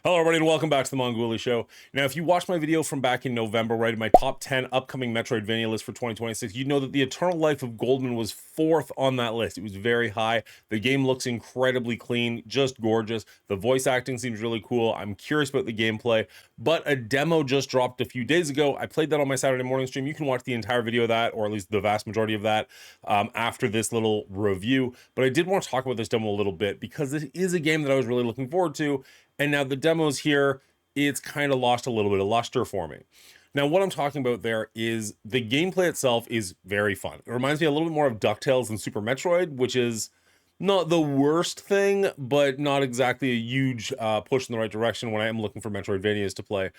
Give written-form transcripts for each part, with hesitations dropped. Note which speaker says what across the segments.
Speaker 1: Hello, everybody, and welcome back to the Mongoolie Show. Now, if you watched my video from back in November, right, my top 10 upcoming Metroidvania list for 2026, you'd know that The Eternal Life of Goldman was fourth on that list. It was very high. The game looks incredibly clean, just gorgeous. The voice acting seems really cool. I'm curious about the gameplay, but a demo just dropped a few days ago. I played that on my Saturday morning stream. You can watch the entire video of that, or at least the vast majority of that, after this little review. But I did want to talk about this demo a little bit because it is a game that I was really looking forward to. And now the demos here, it's kind of lost a little bit of luster for me. Now, what I'm talking about there is the gameplay itself is very fun. It reminds me a little bit more of DuckTales than Super Metroid, which is not the worst thing, but not exactly a huge push in the right direction when I am looking for Metroidvanias to play.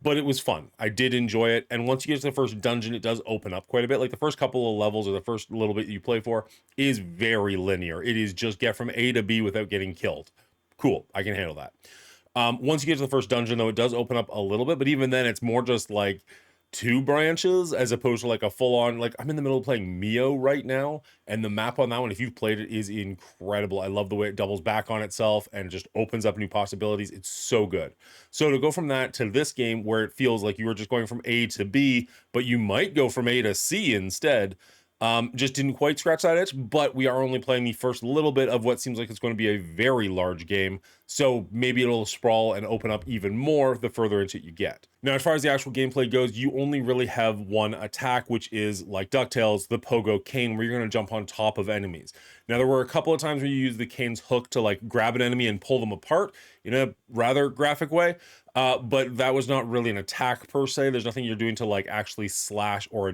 Speaker 1: But it was fun. I did enjoy it. And once you get to the first dungeon, it does open up quite a bit. Like the first couple of levels or the first little bit you play for is very linear. It is just get from A to B without getting killed. Cool. I can handle that. Once you get to the first dungeon, though, it does open up a little bit, but even then, it's more just like two branches as opposed to like a full-on, like I'm in the middle of playing Mio right now, and the map on that one, if you've played it, is incredible. I love the way it doubles back on itself and just opens up new possibilities. It's so good. So to go from that to this game where it feels like you were just going from A to B, but you might go from A to C instead, just didn't quite scratch that itch, but we are only playing the first little bit of what seems like it's going to be a very large game. So maybe it'll sprawl and open up even more the further into it you get. Now, as far as the actual gameplay goes, you only really have one attack, which is like DuckTales, the pogo cane, where you're going to jump on top of enemies. Now, there were a couple of times where you use the cane's hook to like grab an enemy and pull them apart in a rather graphic way. But that was not really an attack per se. There's nothing you're doing to like actually slash or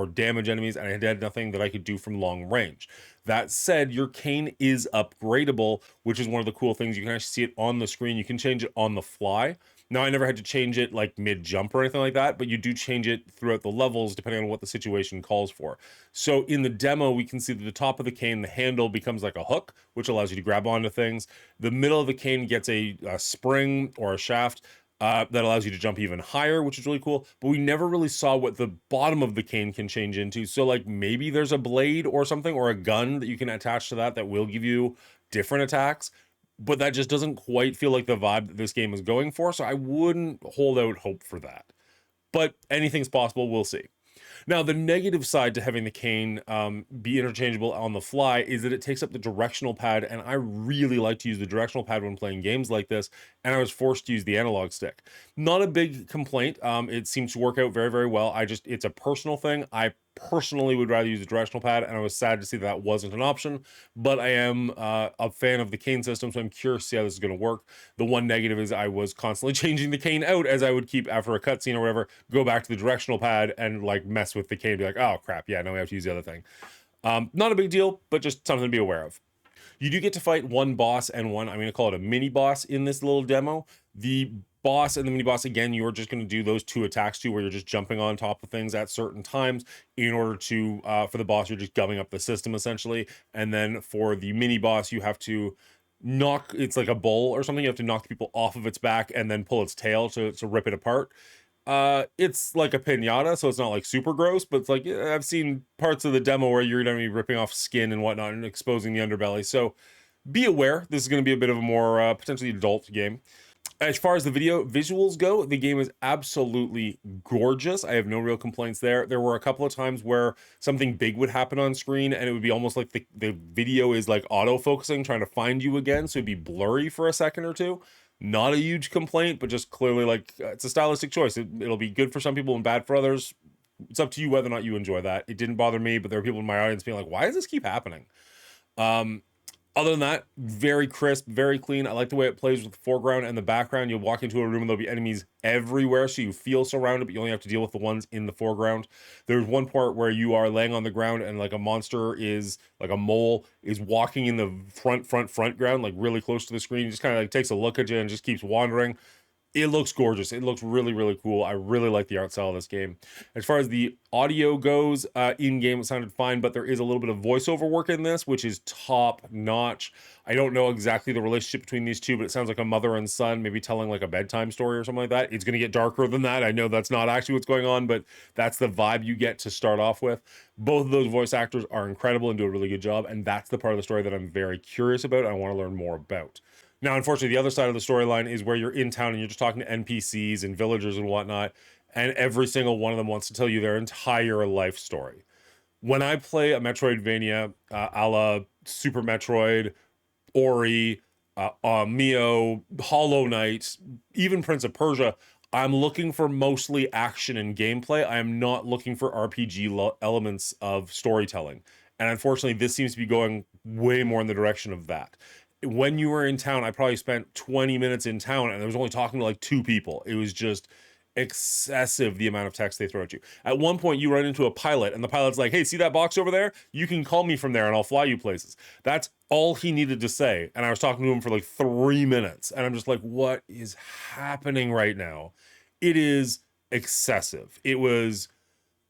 Speaker 1: damage enemies, and I had nothing that I could do from long range. That said, your cane is upgradable, which is one of the cool things. You can actually see it on the screen. You can change it on the fly. Now, I never had to change it like mid-jump or anything like that, but you do change it throughout the levels depending on what the situation calls for. So in the demo, we can see that the top of the cane, the handle becomes like a hook, which allows you to grab onto things. The middle of the cane gets a spring or a shaft that allows you to jump even higher, which is really cool. But we never really saw what the bottom of the cane can change into. So like maybe there's a blade or something or a gun that you can attach to that will give you different attacks. But that just doesn't quite feel like the vibe that this game is going for. So I wouldn't hold out hope for that. But anything's possible. We'll see. Now, the negative side to having the cane be interchangeable on the fly is that it takes up the directional pad, and I really like to use the directional pad when playing games like this, and I was forced to use the analog stick. Not a big complaint. It seems to work out very, very well. It's a personal thing. I personally would rather use the directional pad, and I was sad to see that wasn't an option, but I am a fan of the cane system, so I'm curious to see how this is going to work. The one negative is I was constantly changing the cane out as I would keep, after a cutscene or whatever, go back to the directional pad and like mess with the cane and be like, oh crap, yeah, now we have to use the other thing. Not a big deal, but just something to be aware of. You do get to fight one boss and one, I'm going to call it a mini boss in this little demo. The boss and the mini boss, again, you're just going to do those two attacks too, where you're just jumping on top of things at certain times. In order to, for the boss, you're just gumming up the system essentially. And then for the mini boss, you have to knock, it's like a bull or something. You have to knock people off of its back and then pull its tail to rip it apart. It's like a pinata, so it's not like super gross, but it's like, I've seen parts of the demo where you're going to be ripping off skin and whatnot and exposing the underbelly. So be aware, this is going to be a bit of a more potentially adult game. As far as the visuals go, the game is absolutely gorgeous. I have no real complaints there. There were a couple of times where something big would happen on screen and it would be almost like the video is like auto-focusing, trying to find you again, so it'd be blurry for a second or two. Not a huge complaint, but just clearly like it's a stylistic choice. It'll be good for some people and bad for others. It's up to you whether or not you enjoy that. It didn't bother me, but there were people in my audience being like, why does this keep happening? Other than that, very crisp, very clean. I like the way it plays with the foreground and the background. You'll walk into a room and there'll be enemies everywhere, so you feel surrounded, but you only have to deal with the ones in the foreground. There's one part where you are laying on the ground and like a monster is, like a mole, is walking in the front ground, like really close to the screen. He just kind of like takes a look at you and just keeps wandering. It looks gorgeous. It looks really, really cool. I really like the art style of this game. As far as the audio goes, in-game it sounded fine, but there is a little bit of voiceover work in this, which is top-notch. I don't know exactly the relationship between these two, but it sounds like a mother and son, maybe telling like a bedtime story or something like that. It's going to get darker than that. I know that's not actually what's going on, but that's the vibe you get to start off with. Both of those voice actors are incredible and do a really good job, and that's the part of the story that I'm very curious about and I want to learn more about. Now, unfortunately, the other side of the storyline is where you're in town and you're just talking to NPCs and villagers and whatnot, and every single one of them wants to tell you their entire life story. When I play a Metroidvania, a la Super Metroid, Ori, Mio, Hollow Knight, even Prince of Persia, I'm looking for mostly action and gameplay. I am not looking for RPG elements of storytelling. And unfortunately, this seems to be going way more in the direction of that. When you were in town, I probably spent 20 minutes in town and I was only talking to like 2 people. It was just excessive the amount of text they throw at you. At one point, you run into a pilot and the pilot's like, hey, see that box over there? You can call me from there and I'll fly you places. That's all he needed to say. And I was talking to him for like 3 minutes. And I'm just like, what is happening right now? It is excessive. It was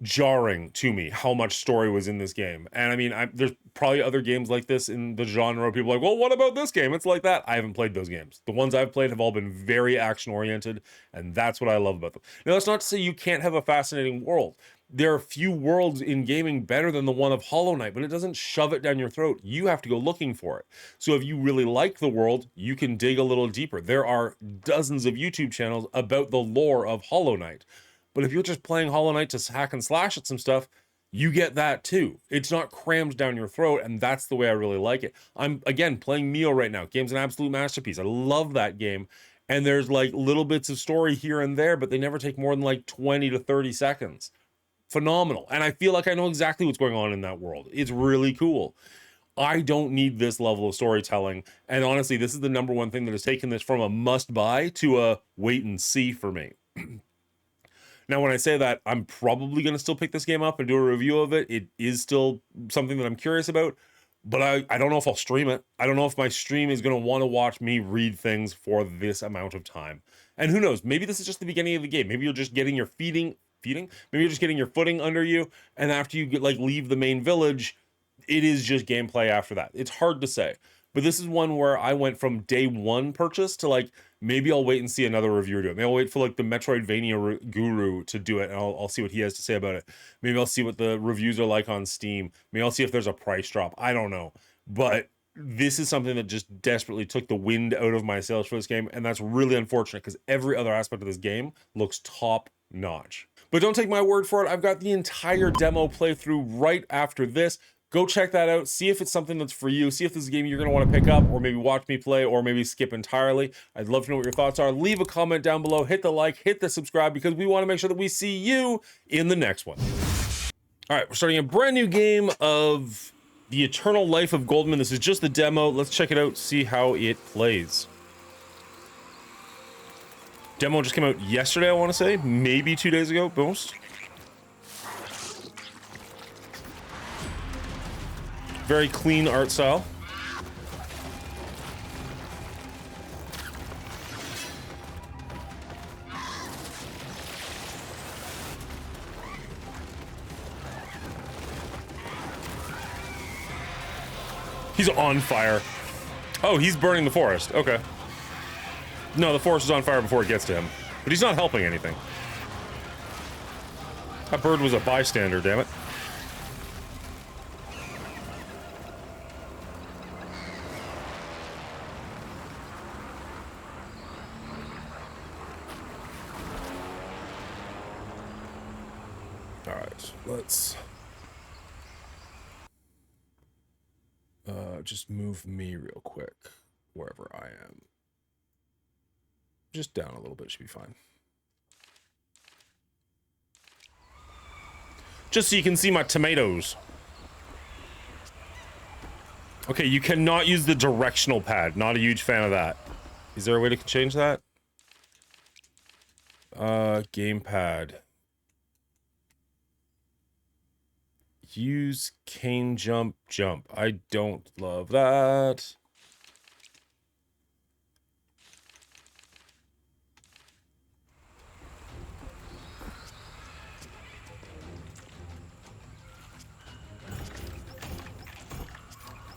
Speaker 1: jarring to me how much story was in this game. And I mean, there's probably other games like this in the genre. People are like, well, what about this game? It's like that. I haven't played those games. The ones I've played have all been very action oriented, and that's what I love about them. Now, that's not to say you can't have a fascinating world. There are few worlds in gaming better than the one of Hollow Knight, but it doesn't shove it down your throat. You have to go looking for it. So if you really like the world, you can dig a little deeper. There are dozens of YouTube channels about the lore of Hollow Knight. But if you're just playing Hollow Knight to hack and slash at some stuff, you get that too. It's not crammed down your throat, and that's the way I really like it. I'm, again, playing Mio right now. Game's an absolute masterpiece. I love that game. And there's like little bits of story here and there, but they never take more than like 20 to 30 seconds. Phenomenal. And I feel like I know exactly what's going on in that world. It's really cool. I don't need this level of storytelling. And honestly, this is the number one thing that has taken this from a must buy to a wait and see for me. Now, when I say that, I'm probably going to still pick this game up and do a review of it. It is still something that I'm curious about, but I don't know if I'll stream it. I don't know if my stream is going to want to watch me read things for this amount of time. And who knows, maybe this is just the beginning of the game. Maybe you're just getting your feeding? Maybe you're just getting your footing under you, and after you get, like, leave the main village, it is just gameplay after that. It's hard to say. But this is one where I went from day one purchase to like, maybe I'll wait and see another reviewer do it. Maybe I'll wait for like the Metroidvania guru to do it, and I'll see what he has to say about it. Maybe I'll see what the reviews are like on Steam. Maybe I'll see if there's a price drop. I don't know. But this is something that just desperately took the wind out of my sails for this game, and that's really unfortunate because every other aspect of this game looks top notch. But don't take my word for it. I've got the entire demo playthrough right after this. Go check that out, see if it's something that's for you, see if this is a game you're going to want to pick up, or maybe watch me play, or maybe skip entirely. I'd love to know what your thoughts are. Leave a comment down below, hit the like, hit the subscribe, because we want to make sure that we see you in the next one. All right, we're starting a brand new game of The Eternal Life of Goldman. This is just the demo. Let's check it out, see how it plays. Demo just came out yesterday, I want to say, maybe 2 days ago, most. Very clean art style. He's on fire. Oh, he's burning the forest. Okay. No, the forest is on fire before it gets to him. But he's not helping anything. That bird was a bystander, damn it. Alright, let's just move me real quick wherever I am. Just down a little bit should be fine. Just so you can see my tomatoes. Okay, you cannot use the directional pad. Not a huge fan of that. Is there a way to change that? Gamepad. Use cane jump. I don't love that.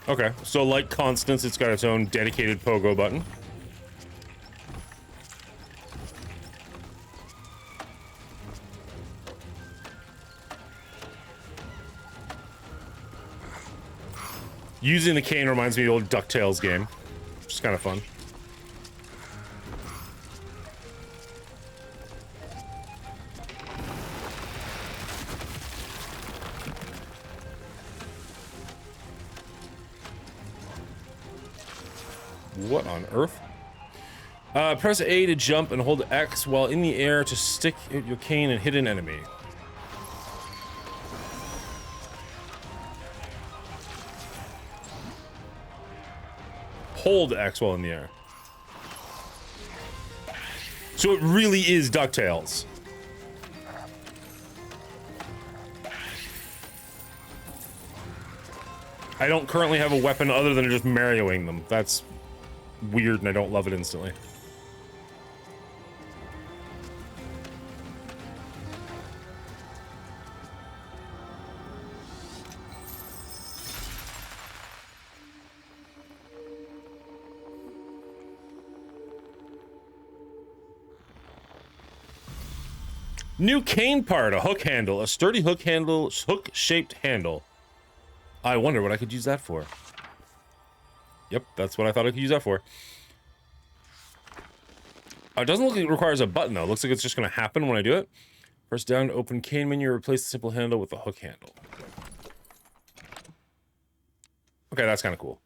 Speaker 1: Okay, so like Constance, it's got its own dedicated pogo button. Using the cane reminds me of the old DuckTales game, which is kind of fun. What on earth? Press A to jump and hold X while in the air to stick your cane and hit an enemy. Hold X while in the air. So it really is DuckTales. I don't currently have a weapon other than just Marioing them. That's weird and I don't love it instantly. New cane part, a hook handle, a sturdy hook-shaped handle. I wonder what I could use that for. Yep, that's what I thought I could use that for. It doesn't look like it requires a button though. It looks like it's just gonna happen when I do it. Press down to open cane menu, replace the simple handle with the hook handle. Okay, that's kind of cool.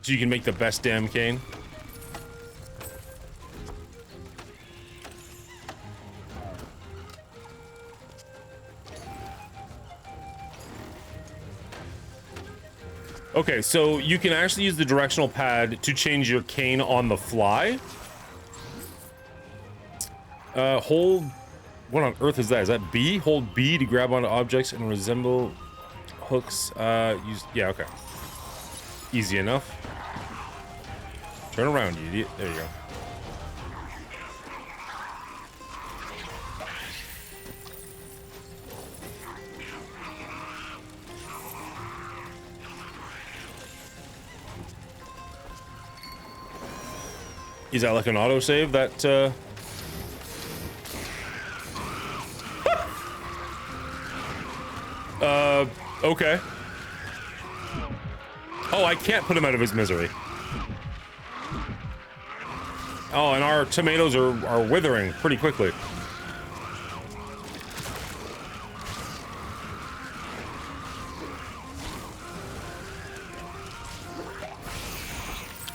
Speaker 1: So you can make the best damn cane. Okay, so you can actually use the directional pad to change your cane on the fly. Hold... What on earth is that? Is that B? Hold B to grab onto objects and resemble hooks. Use... Yeah, okay. Easy enough. Turn around, you idiot. There you go. Is that like an autosave that, okay. Oh, I can't put him out of his misery. Oh, and our tomatoes are withering pretty quickly.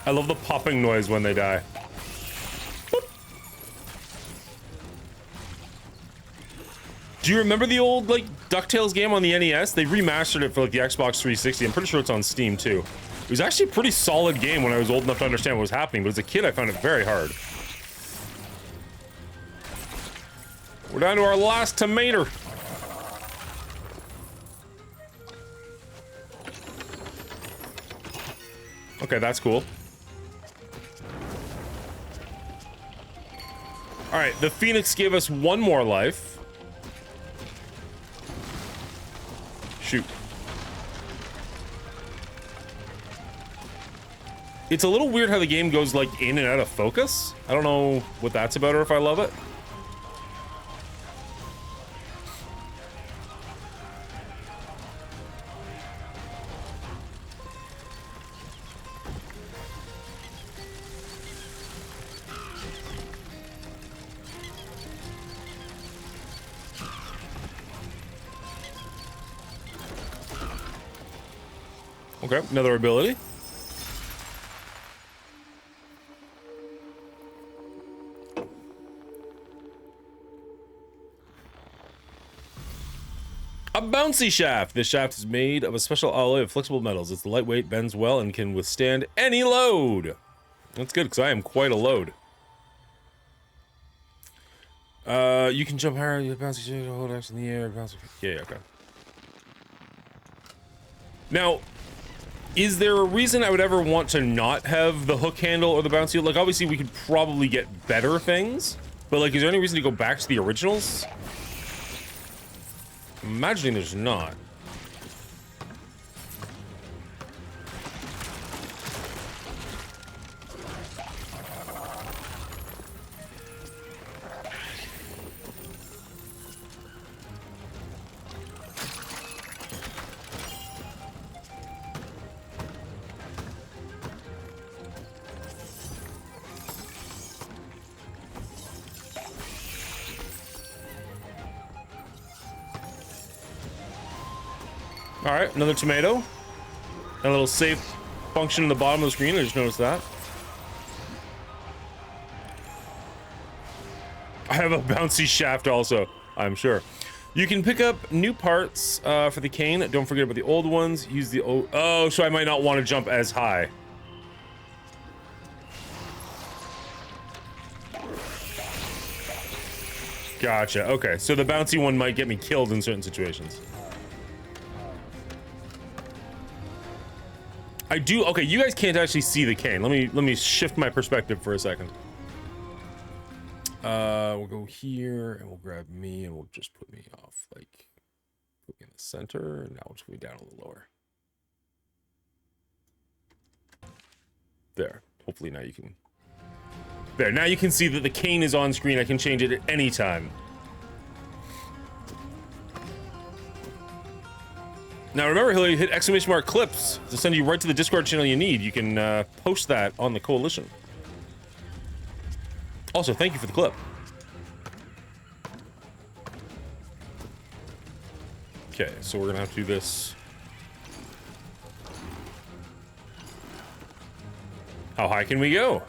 Speaker 1: I love the popping noise when they die. Do you remember the old, like, DuckTales game on the NES? They remastered it for, like, the Xbox 360. I'm pretty sure it's on Steam, too. It was actually a pretty solid game when I was old enough to understand what was happening, but as a kid, I found it very hard. We're down to our last tomato. Okay, that's cool. Alright, the Phoenix gave us one more life. Shoot. It's a little weird how the game goes, like, in and out of focus. I don't know what that's about or if I love it. Okay, another ability. A bouncy shaft. This shaft is made of a special alloy of flexible metals. It's lightweight, bends well, and can withstand any load. That's good, because I am quite a load. You can jump higher. You bouncy shaft, hold X in the air, bounce. Yeah, okay. Now, is there a reason I would ever want to not have the hook handle or the bouncy? Like, obviously, we could probably get better things, but, like, is there any reason to go back to the originals? I'm imagining there's not. All right, another tomato. And a little save function in the bottom of the screen. I just noticed that. I have a bouncy shaft also, I'm sure. You can pick up new parts for the cane. Don't forget about the old ones. Use the oh, so I might not want to jump as high. Gotcha. Okay, so the bouncy one might get me killed in certain situations. I do. Okay, you guys can't actually see the cane. Let me shift my perspective for a second. We'll go here and we'll grab me and we'll just put me off, like, put me in the center, and now we'll just put me down a little lower. There. Hopefully now you can. There. Now you can see that the cane is on screen. I can change it at any time. Now remember, Hillary, hit exclamation mark clips to send you right to the Discord channel you need. You can post that on the Coalition. Also, thank you for the clip. Okay, so we're gonna have to do this. How high can we go?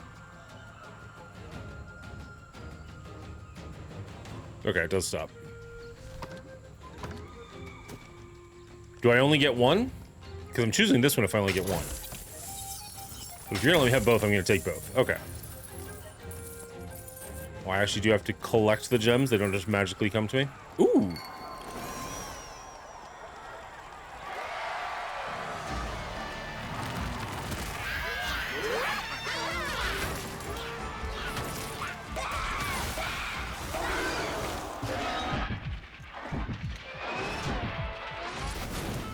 Speaker 1: Okay, it does stop. Do I only get one? Because I'm choosing this one if I only get one. But if you're gonna let me have both, I'm gonna take both. Okay. Well, I actually do have to collect the gems. They don't just magically come to me. Ooh.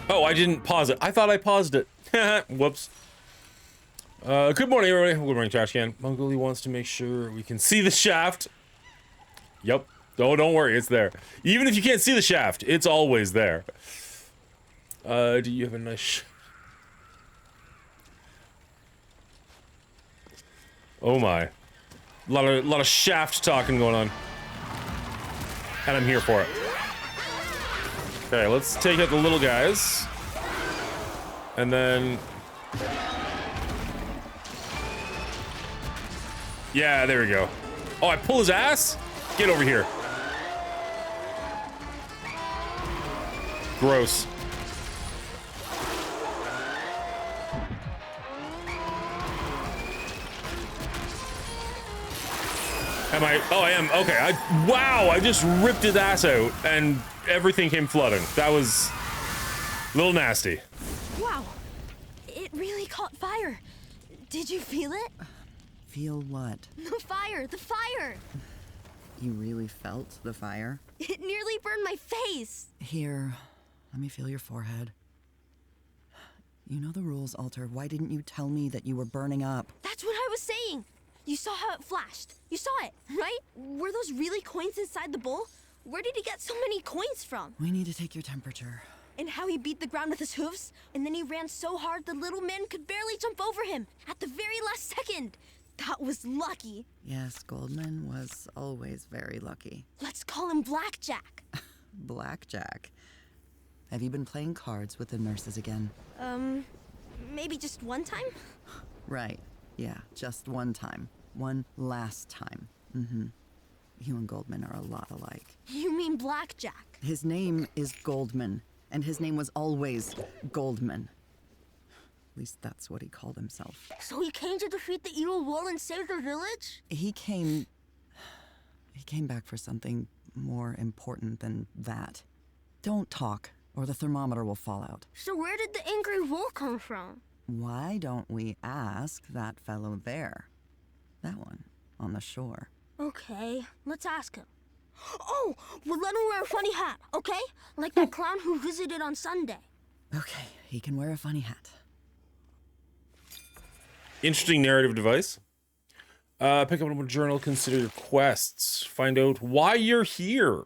Speaker 1: Oh, I didn't pause it. I thought I paused it. Whoops. Good morning, everybody. Good morning, Trash Can. Mongolia wants to make sure we can see the shaft. Yep. Oh, don't worry, it's there. Even if you can't see the shaft, it's always there. Do you have a nice... Oh my. A lot of shaft talking going on. And I'm here for it. Okay, let's take out the little guys. And then... Yeah, there we go. Oh, I pull his ass? Get over here. Gross. Am I? Oh, I am. Okay. Wow, I just ripped his ass out and everything came flooding. That was a little nasty.
Speaker 2: Wow. It really caught fire. Did you feel it?
Speaker 3: Feel what?
Speaker 2: The fire! The fire!
Speaker 3: You really felt the fire?
Speaker 2: It nearly burned my face!
Speaker 3: Here, let me feel your forehead. You know the rules, Alter. Why didn't you tell me that you were burning up?
Speaker 2: That's what I was saying! You saw how it flashed. You saw it, right? Were those really coins inside the bowl? Where did he get so many coins from?
Speaker 3: We need to take your temperature.
Speaker 2: And how he beat the ground with his hooves? And then he ran so hard the little man could barely jump over him at the very last second! That was lucky.
Speaker 3: Yes, Goldman was always very lucky.
Speaker 2: Let's call him Blackjack.
Speaker 3: Blackjack. Have you been playing cards with the nurses again?
Speaker 2: Maybe just one time?
Speaker 3: Right. Yeah, just one time. One last time. Mm-hmm. You and Goldman are a lot alike.
Speaker 2: You mean Blackjack?
Speaker 3: His name is Goldman, and his name was always Goldman. At least that's what he called himself.
Speaker 2: So he came to defeat the evil wall and save the village?
Speaker 3: He came back for something more important than that. Don't talk, or the thermometer will fall out.
Speaker 2: So where did the angry wall come from?
Speaker 3: Why don't we ask that fellow there? That one, on the shore.
Speaker 2: Okay, let's ask him. Oh, we'll let him wear a funny hat, okay? Like that clown who visited on Sunday.
Speaker 3: Okay, he can wear a funny hat.
Speaker 1: Interesting narrative device. Pick up a journal, consider your quests, find out why you're here.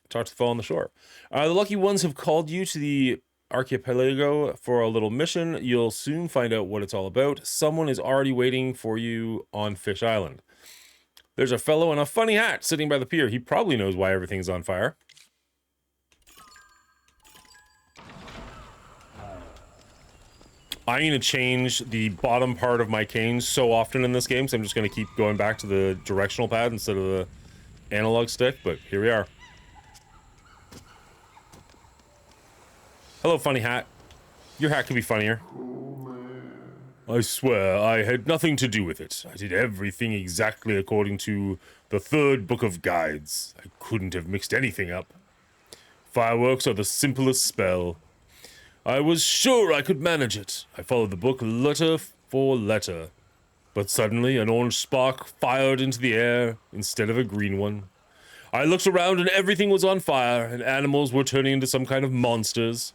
Speaker 1: Talk to the fellow on the shore. The lucky ones have called you to the archipelago for a little mission. You'll soon find out what it's all about. Someone is already waiting for you on Fish Island. There's a fellow in a funny hat sitting by the pier. He probably knows why everything's on fire. I'm going to change the bottom part of my cane so often in this game, so I'm just going to keep going back to the directional pad instead of the analog stick, but here we are. Hello, funny hat. Your hat could be funnier. I swear, I had nothing to do with it. I did everything exactly according to the third book of guides. I couldn't have mixed anything up. Fireworks are the simplest spell. I was sure I could manage it. I followed the book letter for letter. But suddenly, an orange spark fired into the air instead of a green one. I looked around and everything was on fire, and animals were turning into some kind of monsters.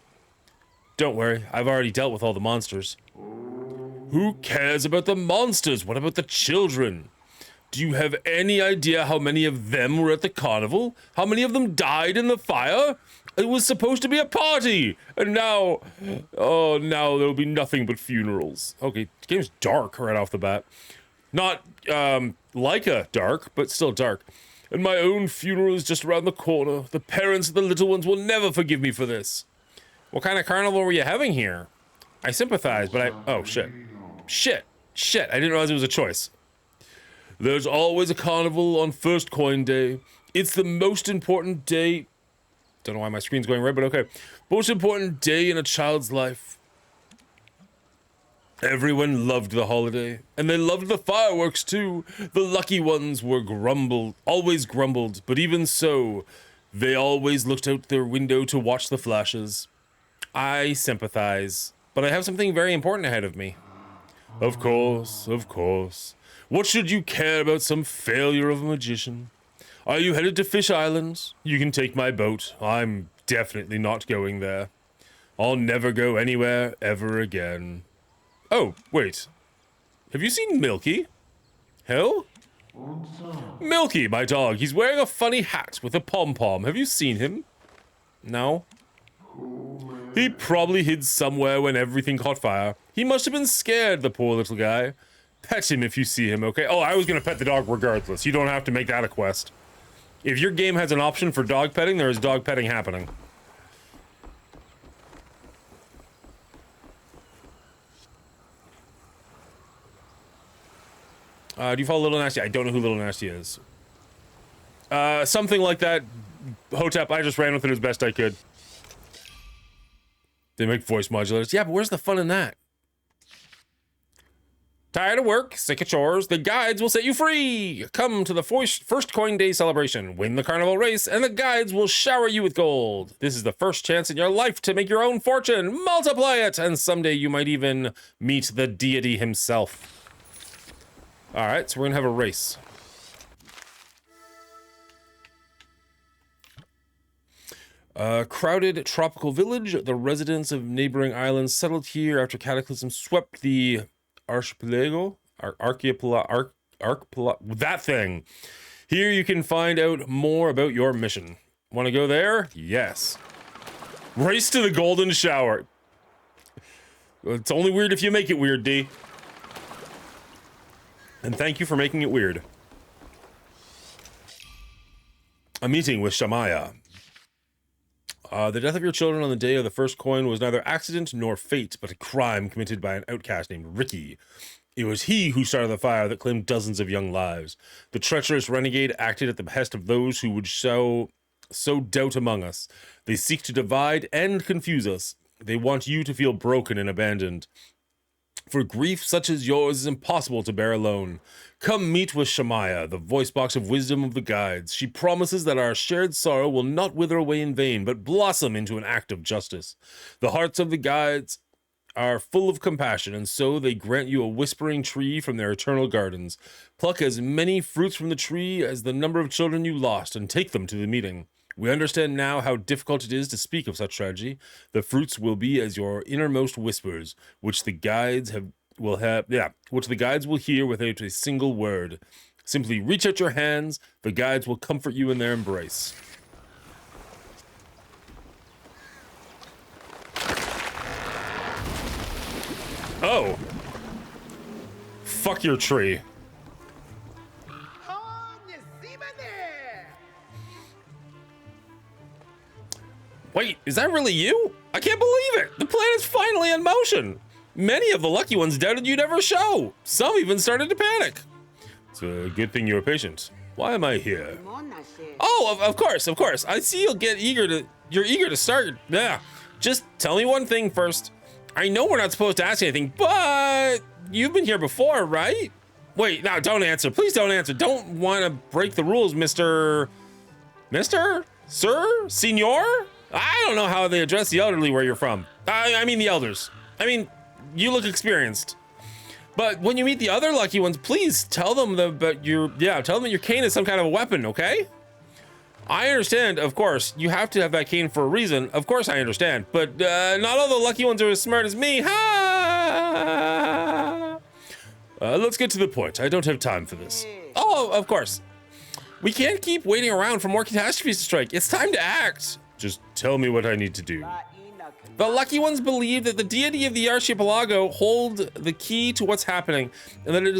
Speaker 1: Don't worry, I've already dealt with all the monsters. Who cares about the monsters? What about the children? Do you have any idea how many of them were at the carnival? How many of them died in the fire? It was supposed to be a party, and now, oh, now there'll be nothing but funerals. Okay, the game's dark right off the bat. Not, like a dark, but still dark. And my own funeral is just around the corner. The parents of the little ones will never forgive me for this. What kind of carnival were you having here? I sympathize, but oh, shit. Shit. I didn't realize it was a choice. There's always a carnival on first coin day. It's the most important day. Don't know why my screen's going red, but okay. Most important day in a child's life. Everyone loved the holiday, and they loved the fireworks too. The lucky ones were always grumbled, but even so, they always looked out their window to watch the flashes. I sympathize, but I have something very important ahead of me. Of course. What should you care about some failure of a magician? Are you headed to Fish Island? You can take my boat. I'm definitely not going there. I'll never go anywhere ever again. Oh, wait. Have you seen Milky? Hill? Milky, my dog. He's wearing a funny hat with a pom-pom. Have you seen him? No? He probably hid somewhere when everything caught fire. He must have been scared, the poor little guy. Pet him if you see him, okay? Oh, I was gonna pet the dog regardless. You don't have to make that a quest. If your game has an option for dog petting, there is dog petting happening. Do you follow Little Nasty? I don't know who Little Nasty is. Something like that. Hotep, I just ran with it as best I could. They make voice modulators. Yeah, but where's the fun in that? Tired of work, sick of chores, the guides will set you free! Come to the first coin day celebration, win the carnival race, and the guides will shower you with gold. This is the first chance in your life to make your own fortune. Multiply it, and someday you might even meet the deity himself. Alright, so we're gonna have a race. Crowded tropical village. The residents of neighboring islands settled here after cataclysm swept the archipelago. That thing. Here you can find out more about your mission. Want to go there? Yes. Race to the golden shower. It's only weird if you make it weird, D. And thank you for making it weird. A meeting with Shamaya. The death of your children on the day of the first coin was neither accident nor fate, but a crime committed by an outcast named Ricky. It was he who started the fire that claimed dozens of young lives. The treacherous renegade acted at the behest of those who would sow doubt among us. They seek to divide and confuse us. They want you to feel broken and abandoned. For grief such as yours is impossible to bear alone. Come meet with Shamaya, the voice box of wisdom of the guides. She promises that our shared sorrow will not wither away in vain, but blossom into an act of justice. The hearts of the guides are full of compassion, and so they grant you a whispering tree from their eternal gardens. Pluck as many fruits from the tree as the number of children you lost, and take them to the meeting. We understand now how difficult it is to speak of such tragedy. The fruits will be as your innermost whispers, which the guides will hear without a single word. Simply reach out your hands, the guides will comfort you in their embrace. Oh. Fuck your tree. Wait, is that really you? I can't believe it! The planet's finally in motion! Many of the lucky ones doubted you'd ever show. Some even started to panic. It's a good thing you're patient. Why am I here? Oh, of course, of course. I see you're eager to start. Yeah. Just tell me one thing first. I know we're not supposed to ask anything, but you've been here before, right? Wait, no, don't answer. Please don't answer. Don't want to break the rules, Mr. Sir? Senor? I don't know how they address the elderly where you're from. I mean the elders. I mean, you look experienced. But when you meet the other lucky ones, please tell them that your cane is some kind of a weapon, okay? I understand, of course, you have to have that cane for a reason. Of course I understand, but not all the lucky ones are as smart as me. Ha! Let's get to the point. I don't have time for this. Oh, of course. We can't keep waiting around for more catastrophes to strike. It's time to act. Just tell me what I need to do. The lucky ones believe that the deity of the archipelago hold the key to what's happening, and that it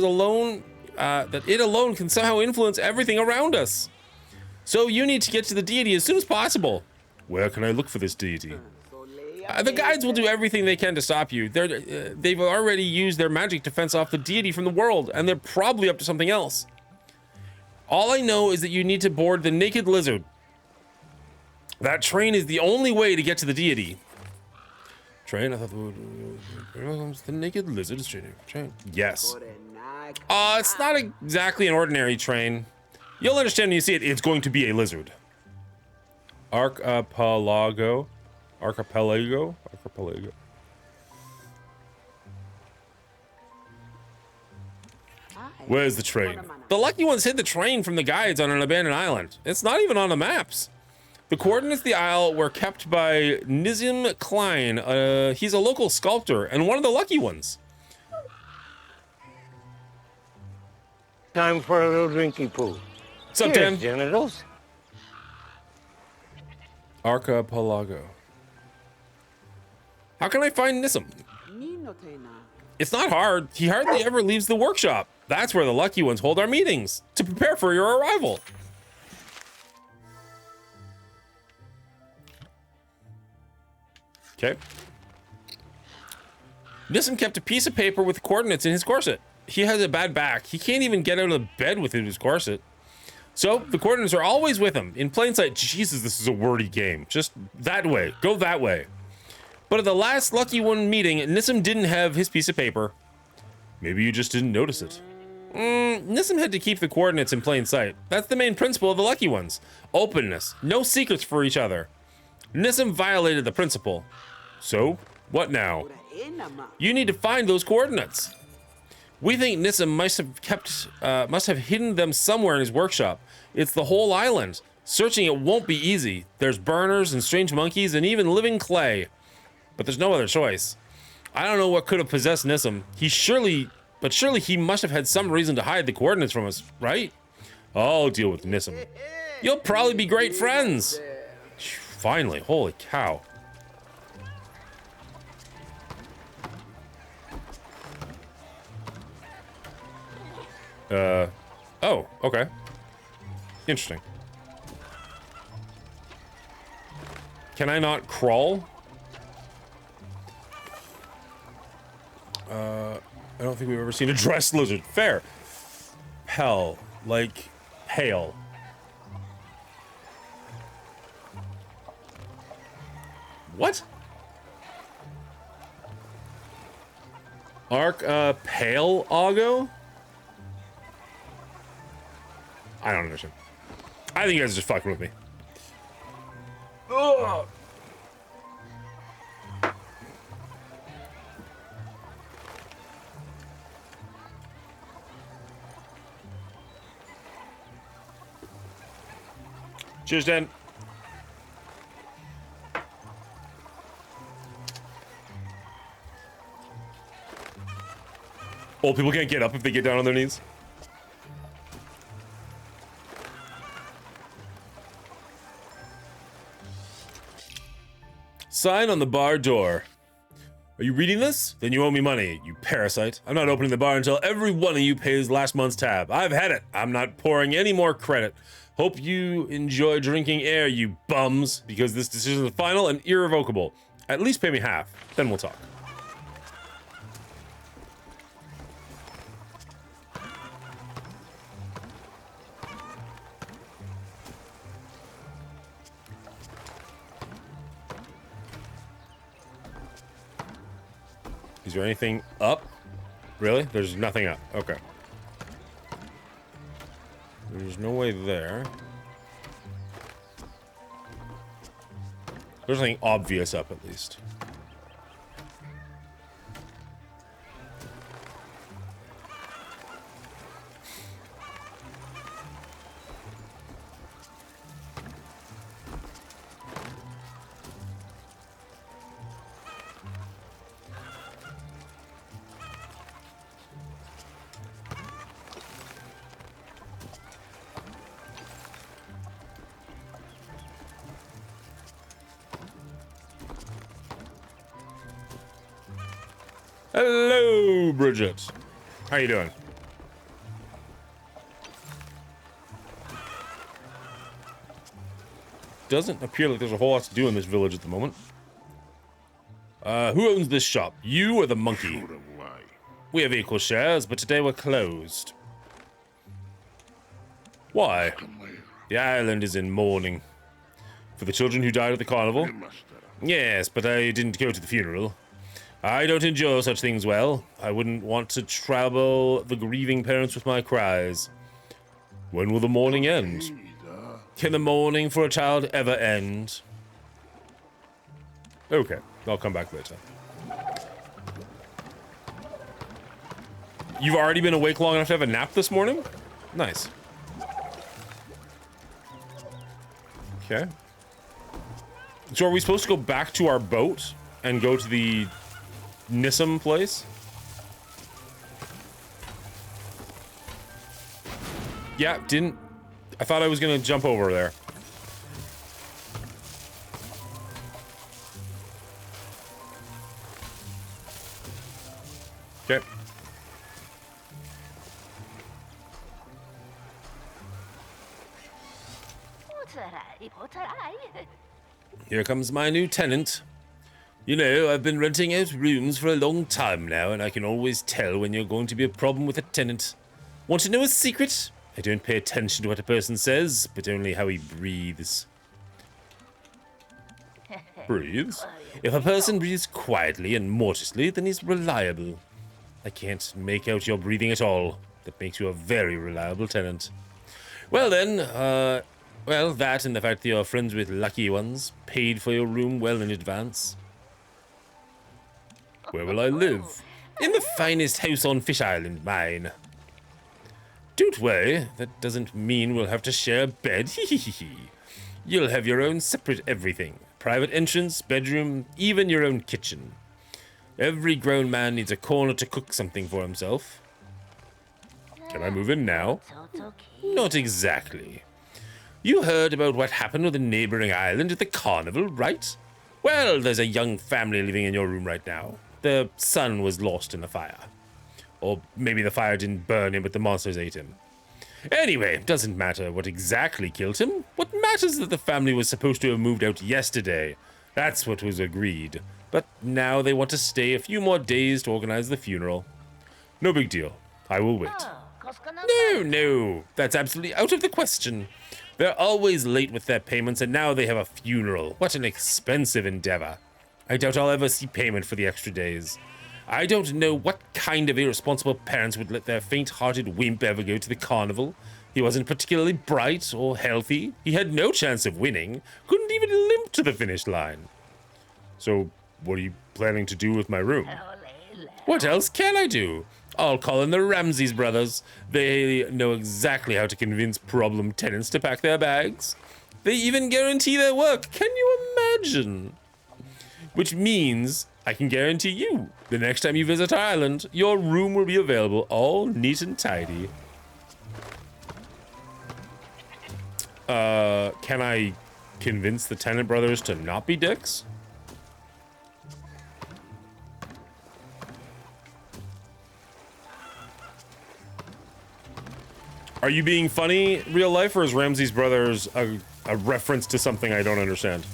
Speaker 1: alone can somehow influence everything around us. So you need to get to the deity as soon as possible. Where can I look for this deity? The guides will do everything they can to stop you. They've already used their magic to fence off the deity from the world, and they're probably up to something else. All I know is that you need to board the Naked Lizard. That train is the only way to get to the deity. Train? I thought the Naked Lizard is train. Yes. It's not exactly an ordinary train. You'll understand when you see it. It's going to be a lizard. Archipelago. Where's the train? The lucky ones hid the train from the guides on an abandoned island. It's not even on the maps. The coordinates of the isle were kept by Nizim Klein. He's a local sculptor and one of the lucky ones.
Speaker 4: Time for a little drinky poo.
Speaker 1: What's up,
Speaker 4: Cheers,
Speaker 1: Dan?
Speaker 4: genitals.
Speaker 1: Archipelago. How can I find Nissim? It's not hard. He hardly ever leaves the workshop. That's where the lucky ones hold our meetings to prepare for your arrival. Okay. Nissim kept a piece of paper with coordinates in his corset. He has a bad back. He can't even get out of bed with his corset. So the coordinates are always with him in plain sight. Jesus, this is a wordy game. Just that way. Go that way. But at the last lucky one meeting, Nissim didn't have his piece of paper. Maybe you just didn't notice it. Nissim had to keep the coordinates in plain sight. That's the main principle of the lucky ones. Openness. No secrets for each other. Nissim violated the principle. So, what now? You need to find those coordinates. We think Nissim must have hidden them somewhere in his workshop. It's the whole island. Searching it won't be easy. There's burners and strange monkeys and even living clay. But there's no other choice. I don't know what could have possessed Nissim. Surely he must have had some reason to hide the coordinates from us, right? I'll deal with Nissim. You'll probably be great friends. Finally, holy cow. Oh, okay. Interesting. Can I not crawl? I don't think we've ever seen a dressed lizard. Fair. Pell, like pale. What? Pale Augo? I don't understand. I think you guys are just fucking with me. Ugh. Cheers, Dan. Old people can't get up if they get down on their knees. Sign on the bar door. Are you reading this? Then you owe me money, you parasite. I'm not opening the bar until every one of you pays last month's tab. I've had it. I'm not pouring any more credit. Hope you enjoy drinking air, you bums, because this decision is final and irrevocable. At least pay me half, then we'll talk. Is there anything up? Really? There's nothing up. Okay. There's no way there. There's nothing obvious up, at least. Hello, Bridget. How you doing? Doesn't appear like there's a whole lot to do in this village at the moment. Who owns this shop? You or the monkey? We have equal shares, but today we're closed. Why? The island is in mourning. For the children who died at the carnival? Yes, but I didn't go to the funeral. I don't endure such things well. I wouldn't want to trouble the grieving parents with my cries. When will the mourning end? Can the mourning for a child ever end? Okay, I'll come back later. You've already been awake long enough to have a nap this morning? Nice. Okay. So are we supposed to go back to our boat and go to the Nissim place? Yeah, didn't... I thought I was gonna jump over there. Okay. Here comes my new tenant. You know, I've been renting out rooms for a long time now, and I can always tell when you're going to be a problem with a tenant. Want to know a secret? I don't pay attention to what a person says, but only how he breathes. Breathes? If a person breathes quietly and mortisely, then he's reliable. I can't make out your breathing at all. That makes you a very reliable tenant. Well then, well, that and the fact that you're friends with lucky ones, paid for your room well in advance. Where will I live? In the finest house on Fish Island, mine. Don't worry, that doesn't mean we'll have to share a bed. You'll have your own separate everything. Private entrance, bedroom, even your own kitchen. Every grown man needs a corner to cook something for himself. Can I move in now? Not exactly. You heard about what happened with the neighboring island at the carnival, right? Well, there's a young family living in your room right now. The son was lost in the fire. Or maybe the fire didn't burn him, but the monsters ate him. Anyway, doesn't matter what exactly killed him. What matters is that the family was supposed to have moved out yesterday. That's what was agreed. But now they want to stay a few more days to organize the funeral. No big deal. I will wait. No, that's absolutely out of the question. They're always late with their payments, and now they have a funeral. What an expensive endeavor. I doubt I'll ever see payment for the extra days. I don't know what kind of irresponsible parents would let their faint-hearted wimp ever go to the carnival. He wasn't particularly bright or healthy. He had no chance of winning. Couldn't even limp to the finish line. So, what are you planning to do with my room? What else can I do? I'll call in the Ramses brothers. They know exactly how to convince problem tenants to pack their bags. They even guarantee their work. Can you imagine? Which means I can guarantee you, the next time you visit our island, your room will be available all neat and tidy. Can I convince the tenant brothers to not be dicks? Are you being funny, real life, or is Ramses Brothers a reference to something I don't understand?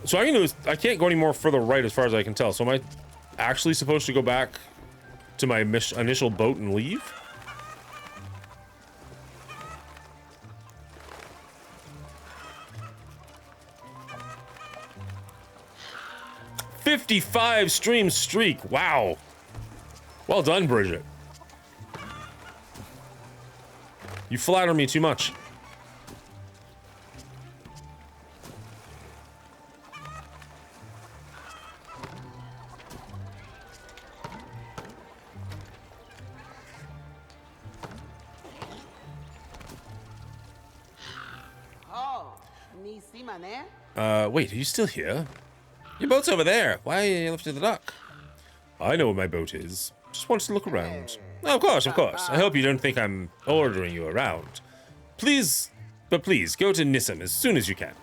Speaker 1: So I can't go any more further right as far as I can tell. So am I actually supposed to go back to my initial boat and leave? 55 stream streak. Wow. Well done, Bridget. You flatter me too much. Wait, are you still here? Your boat's over there. Why are you left at the dock? I know where my boat is. Just wanted to look around. Oh, of course, of course. I hope you don't think I'm ordering you around. Please, but please, go to Nissim as soon as you can.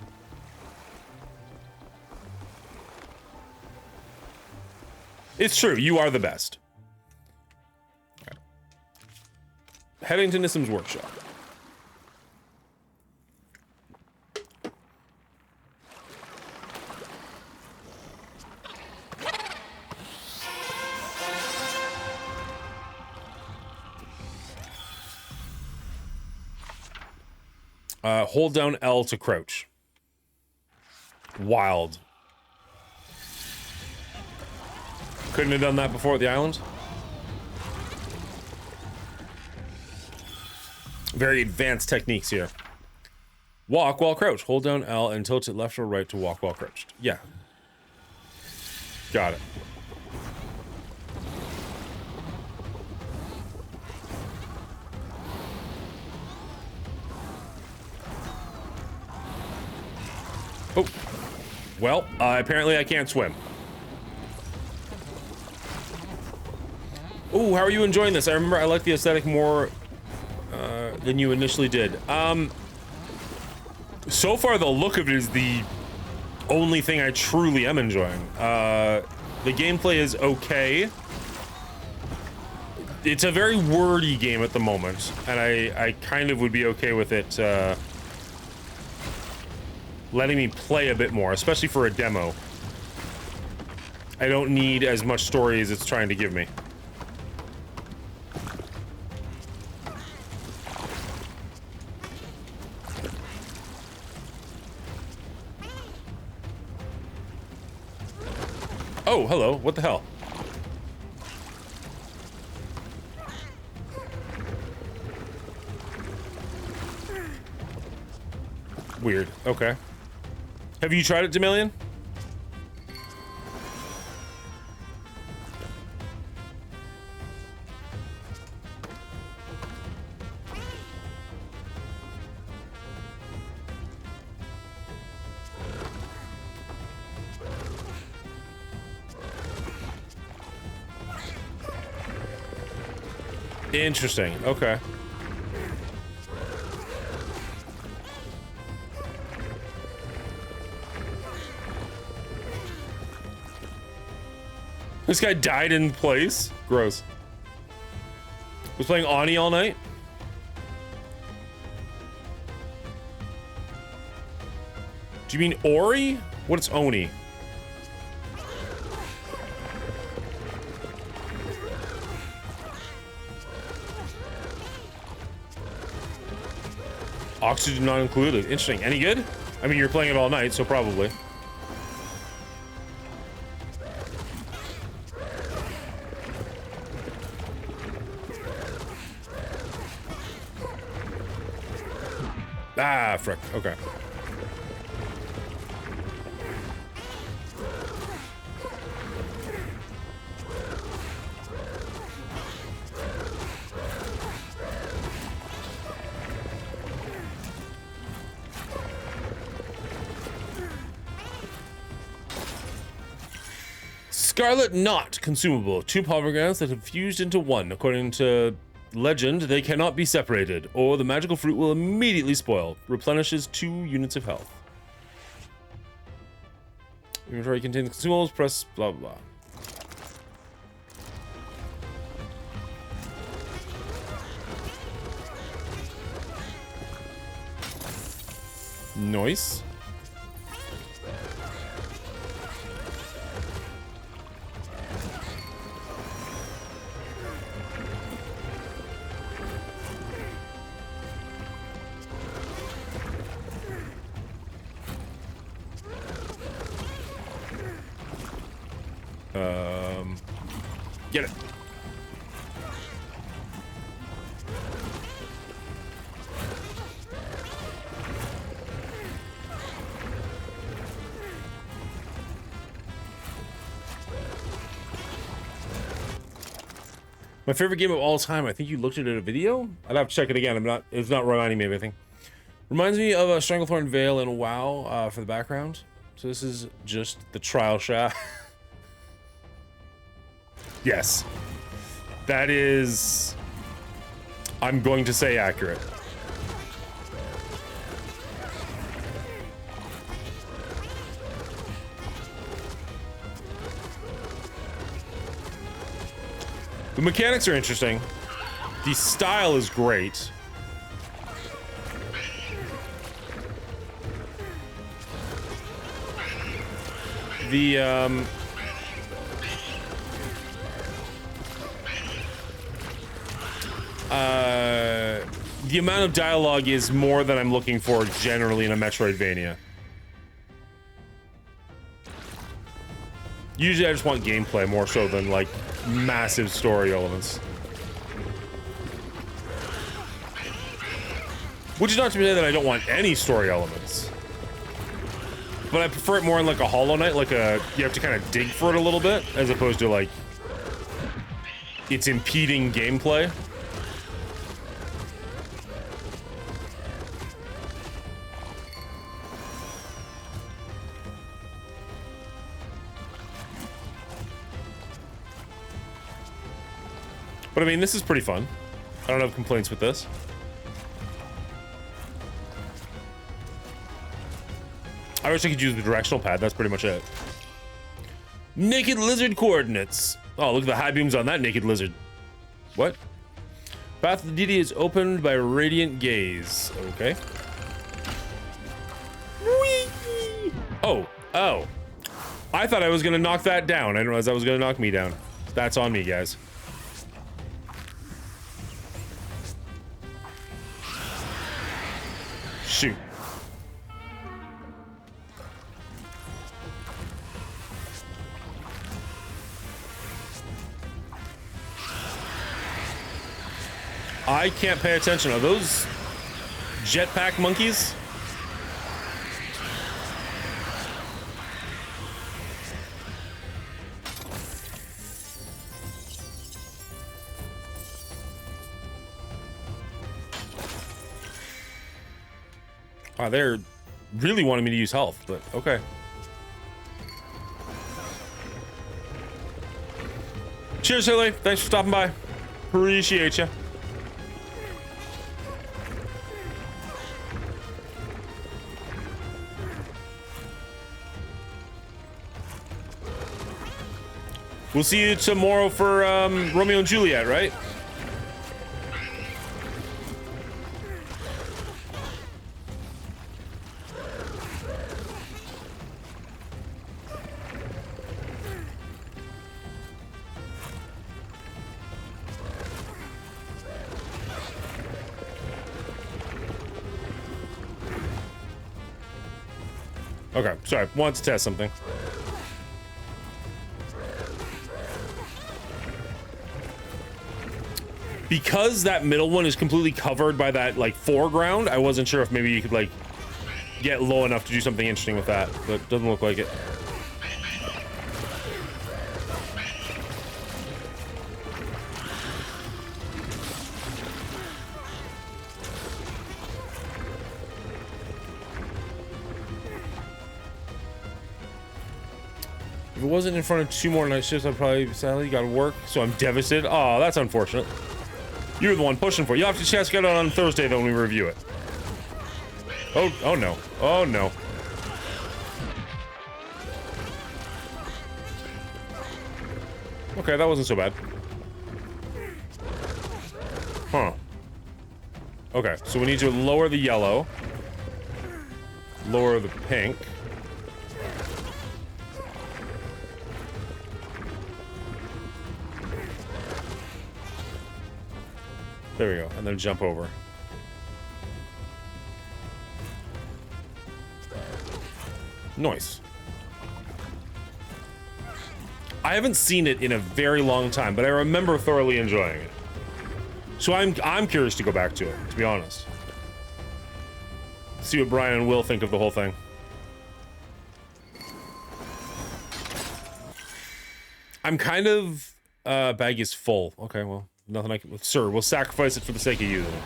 Speaker 1: It's true, you are the best. Right. Heading to Nissim's workshop. Hold down L to crouch. Wild. Couldn't have done that before at the island? Very advanced techniques here. Walk while crouched. Hold down L and tilt it left or right to walk while crouched. Yeah. Got it. Oh, well, apparently I can't swim. Oh, how are you enjoying this? I remember I liked the aesthetic more than you initially did. So far, the look of it is the only thing I truly am enjoying. The gameplay is okay. It's a very wordy game at the moment, and I kind of would be okay with it letting me play a bit more, especially for a demo. I don't need as much story as it's trying to give me. Oh, hello. What the hell? Weird. Okay. Have you tried it, Demillion? Interesting. Okay. This guy died in place? Gross. Was playing Oni all night? Do you mean Ori? What's Oni? Oxygen not included. Interesting. Any good? I mean, you're playing it all night, so probably. Ah, frick. Okay. Scarlet Knot consumable. 2 pomegranates that have fused into one. According to legend, they cannot be separated, or the magical fruit will immediately spoil. Replenishes 2 units of health. Inventory contains consumables, press blah blah blah. Nice. Get it. My favorite game of all time. I think you looked at it in a video. I'd have to check it again. It's not reminding me of anything. Reminds me of a Stranglethorn Vale in WoW for the background. So this is just the trial shaft. Yes. That is, I'm going to say, accurate. The mechanics are interesting. The style is great. The amount of dialogue is more than I'm looking for generally in a Metroidvania. Usually I just want gameplay more so than like massive story elements. Which is not to say that I don't want any story elements. But I prefer it more in like a Hollow Knight, like you have to kind of dig for it a little bit, as opposed to like it's impeding gameplay. But I mean, this is pretty fun. I don't have complaints with this. I wish I could use the directional pad. That's pretty much it. Naked lizard coordinates. Oh, look at the high beams on that naked lizard. What? Path to the deity is opened by radiant gaze. Okay. Whee! Oh, oh. I thought I was gonna knock that down. I didn't realize that was gonna knock me down. That's on me, guys. Shoot. I can't pay attention. Are those jetpack monkeys? Oh, they're really wanting me to use health, but okay. Cheers, Hilly. Thanks for stopping by. Appreciate you. We'll see you tomorrow for Romeo and Juliet, right? Okay, sorry. Want to test something. Because that middle one is completely covered by that, like, foreground, I wasn't sure if maybe you could, like, get low enough to do something interesting with that, but doesn't look like it. If it wasn't in front of 2 more night shifts, I'd probably sadly got to work, so I'm devastated. Oh, that's unfortunate. You're the one pushing for it. You'll have to check it out on Thursday, though, when we review it. Oh no. Oh, no. Okay, that wasn't so bad. Huh. Okay, so we need to lower the yellow. Lower the pink. There we go, and then jump over. Nice. I haven't seen it in a very long time, but I remember thoroughly enjoying it. So I'm curious to go back to it, to be honest. See what Brian and Will think of the whole thing. I'm kind of bag is full. Okay, well, nothing I can. Sir, we'll sacrifice it for the sake of you. Then.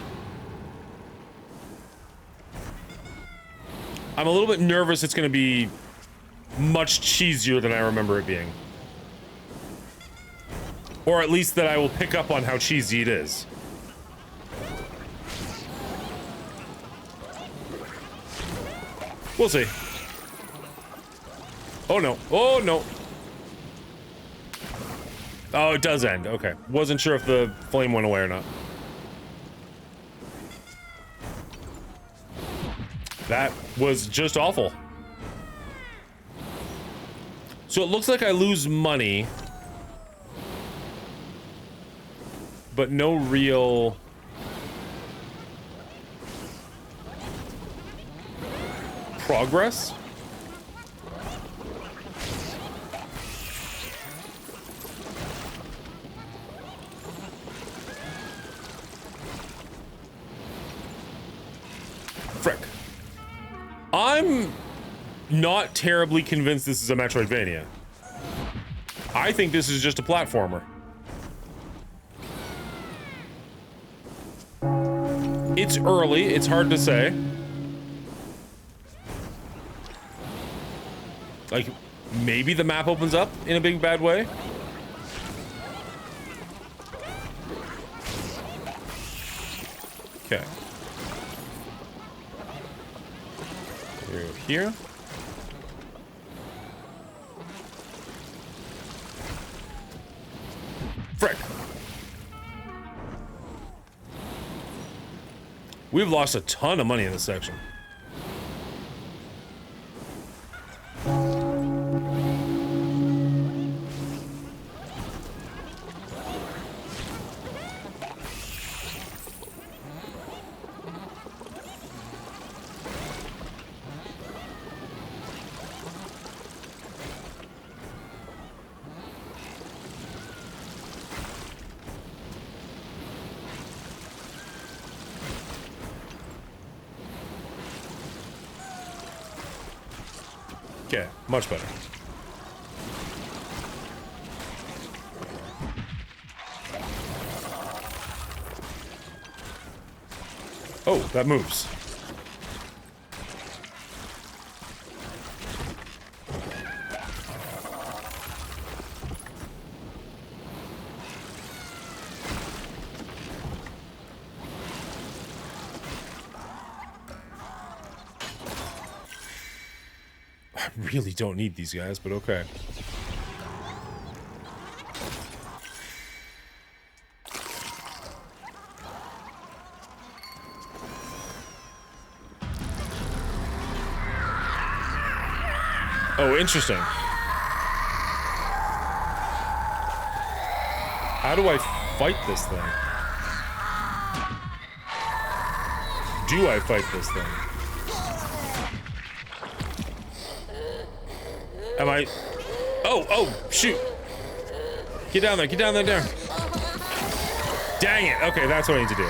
Speaker 1: I'm a little bit nervous. It's going to be much cheesier than I remember it being, or at least that I will pick up on how cheesy it is. We'll see. Oh no! Oh no! Oh, it does end. Okay. Wasn't sure if the flame went away or not. That was just awful. So it looks like I lose money, but no real progress. Frick. I'm not terribly convinced this is a Metroidvania. I think this is just a platformer. It's early, it's hard to say. Like, maybe the map opens up in a big bad way. Okay. Here. Frick. We've lost a ton of money in this section. Okay, much better. Oh, that moves. I really don't need these guys, but okay. Oh, interesting. How do I fight this thing? Do I fight this thing? Am I? Oh, shoot. Get down there, down. Dang it. Okay, that's what I need to do.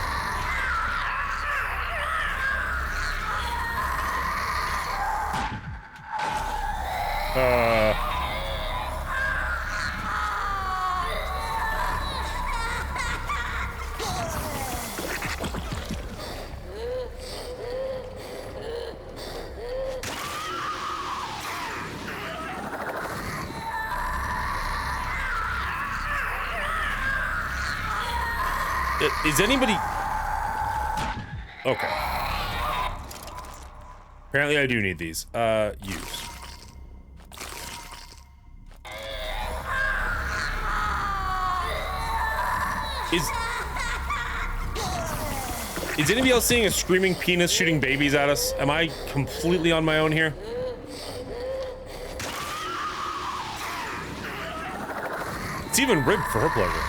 Speaker 1: Is anybody... Okay. Apparently I do need these. Use. Is anybody else seeing a screaming penis shooting babies at us? Am I completely on my own here? It's even rigged for her pleasure.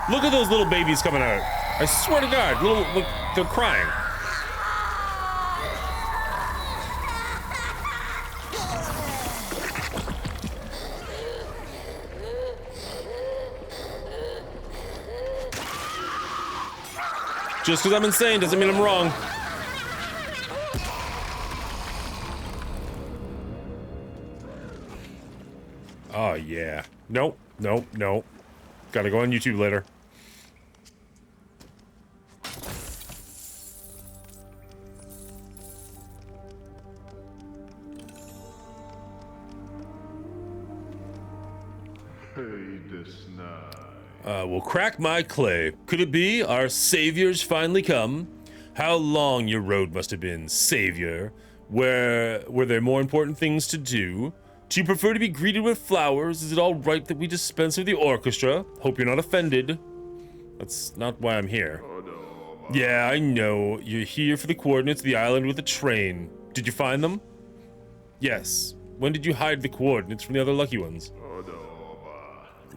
Speaker 1: Look at those little babies coming out. I swear to God, look, they're crying. Just because I'm insane doesn't mean I'm wrong. Oh, yeah. Nope, nope, nope. Gotta go on YouTube later. We'll crack my clay. Could it be our savior's finally come? How long your road must have been, savior. Were there more important things to do? Do you prefer to be greeted with flowers? Is it all right that we dispense with the orchestra? Hope you're not offended. That's not why I'm here. Yeah, I know. You're here for the coordinates of the island with the train. Did you find them? Yes. When did you hide the coordinates from the other lucky ones?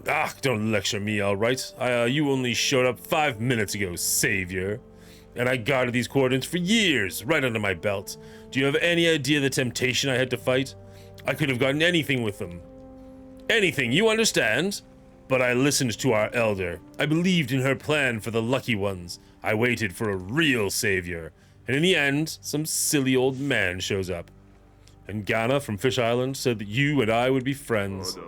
Speaker 1: Ah, don't lecture me, all right. You only showed up 5 minutes ago, savior. And I guarded these coordinates for years, right under my belt. Do you have any idea the temptation I had to fight? I could have gotten anything with them. Anything, you understand? But I listened to our elder. I believed in her plan for the lucky ones. I waited for a real savior. And in the end, some silly old man shows up. And Ghana from Fish Island said that you and I would be friends.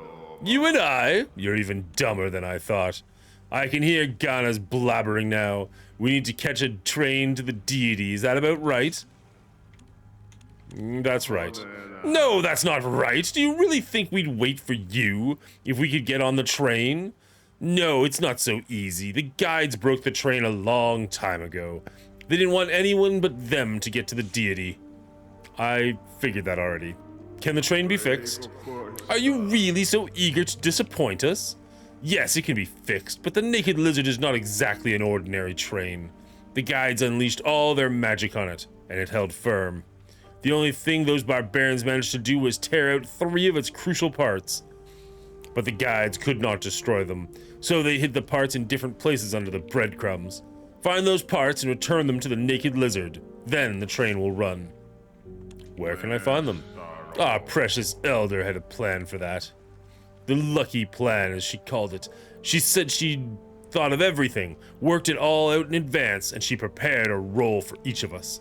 Speaker 1: You and I? You're even dumber than I thought. I can hear Ghana's blabbering now. We need to catch a train to the deity. Is that about right? That's right. No, that's not right. Do you really think we'd wait for you if we could get on the train? No, it's not so easy. The guides broke the train a long time ago. They didn't want anyone but them to get to the deity. I figured that already. Can the train be fixed? Are you really so eager to disappoint us? Yes, it can be fixed, but the Naked Lizard is not exactly an ordinary train. The guides unleashed all their magic on it, and it held firm. The only thing those barbarians managed to do was tear out 3 of its crucial parts. But the guides could not destroy them, so they hid the parts in different places under the breadcrumbs. Find those parts and return them to the Naked Lizard. Then the train will run. Where can I find them? Our precious elder had a plan for that. The lucky plan, as she called it. She said she'd thought of everything, worked it all out in advance, and she prepared a role for each of us.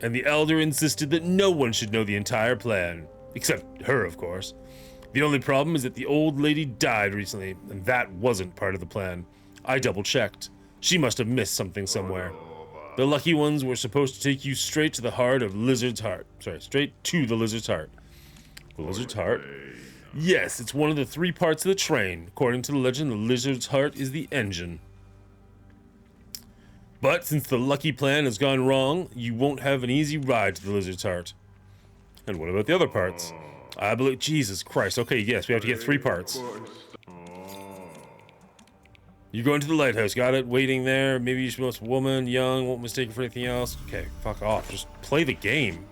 Speaker 1: And the elder insisted that no one should know the entire plan. Except her, of course. The only problem is that the old lady died recently, and that wasn't part of the plan. I double-checked. She must have missed something somewhere. The lucky ones were supposed to take you straight to the heart of Lizard's heart. Sorry, straight to the Lizard's heart. The Lizard's heart? Yes, it's one of the 3 parts of the train. According to the legend, the Lizard's heart is the engine. But since the lucky plan has gone wrong, you won't have an easy ride to the Lizard's heart. And what about the other parts? I believe... Jesus Christ. Okay, yes, we have to get 3 parts. You're going to the lighthouse. Got it? Waiting there. Maybe you're supposed to be a woman, young, won't mistake you for anything else. Okay, fuck off. Just play the game.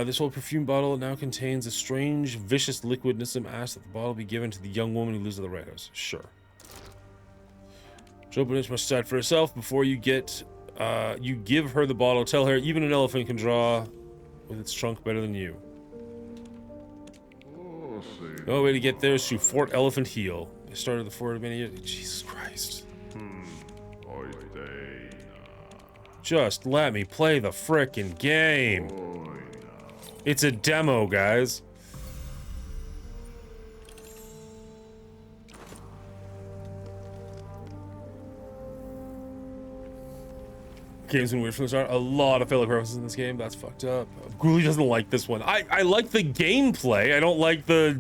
Speaker 1: This old perfume bottle now contains a strange, vicious liquid. Nissim asked that the bottle be given to the young woman who lives at the right house. Sure. Jobanish must decide for herself before you get, you give her the bottle. Tell her even an elephant can draw with its trunk better than you. The only way to get there is through Fort Elephant Heel. They started the fort many years. Jesus Christ. Just let me play the frickin' game. It's a demo, guys. Game's been weird from the start. A lot of filler references in this game. That's fucked up. Ghoulie doesn't like this one. I like the gameplay. I don't like the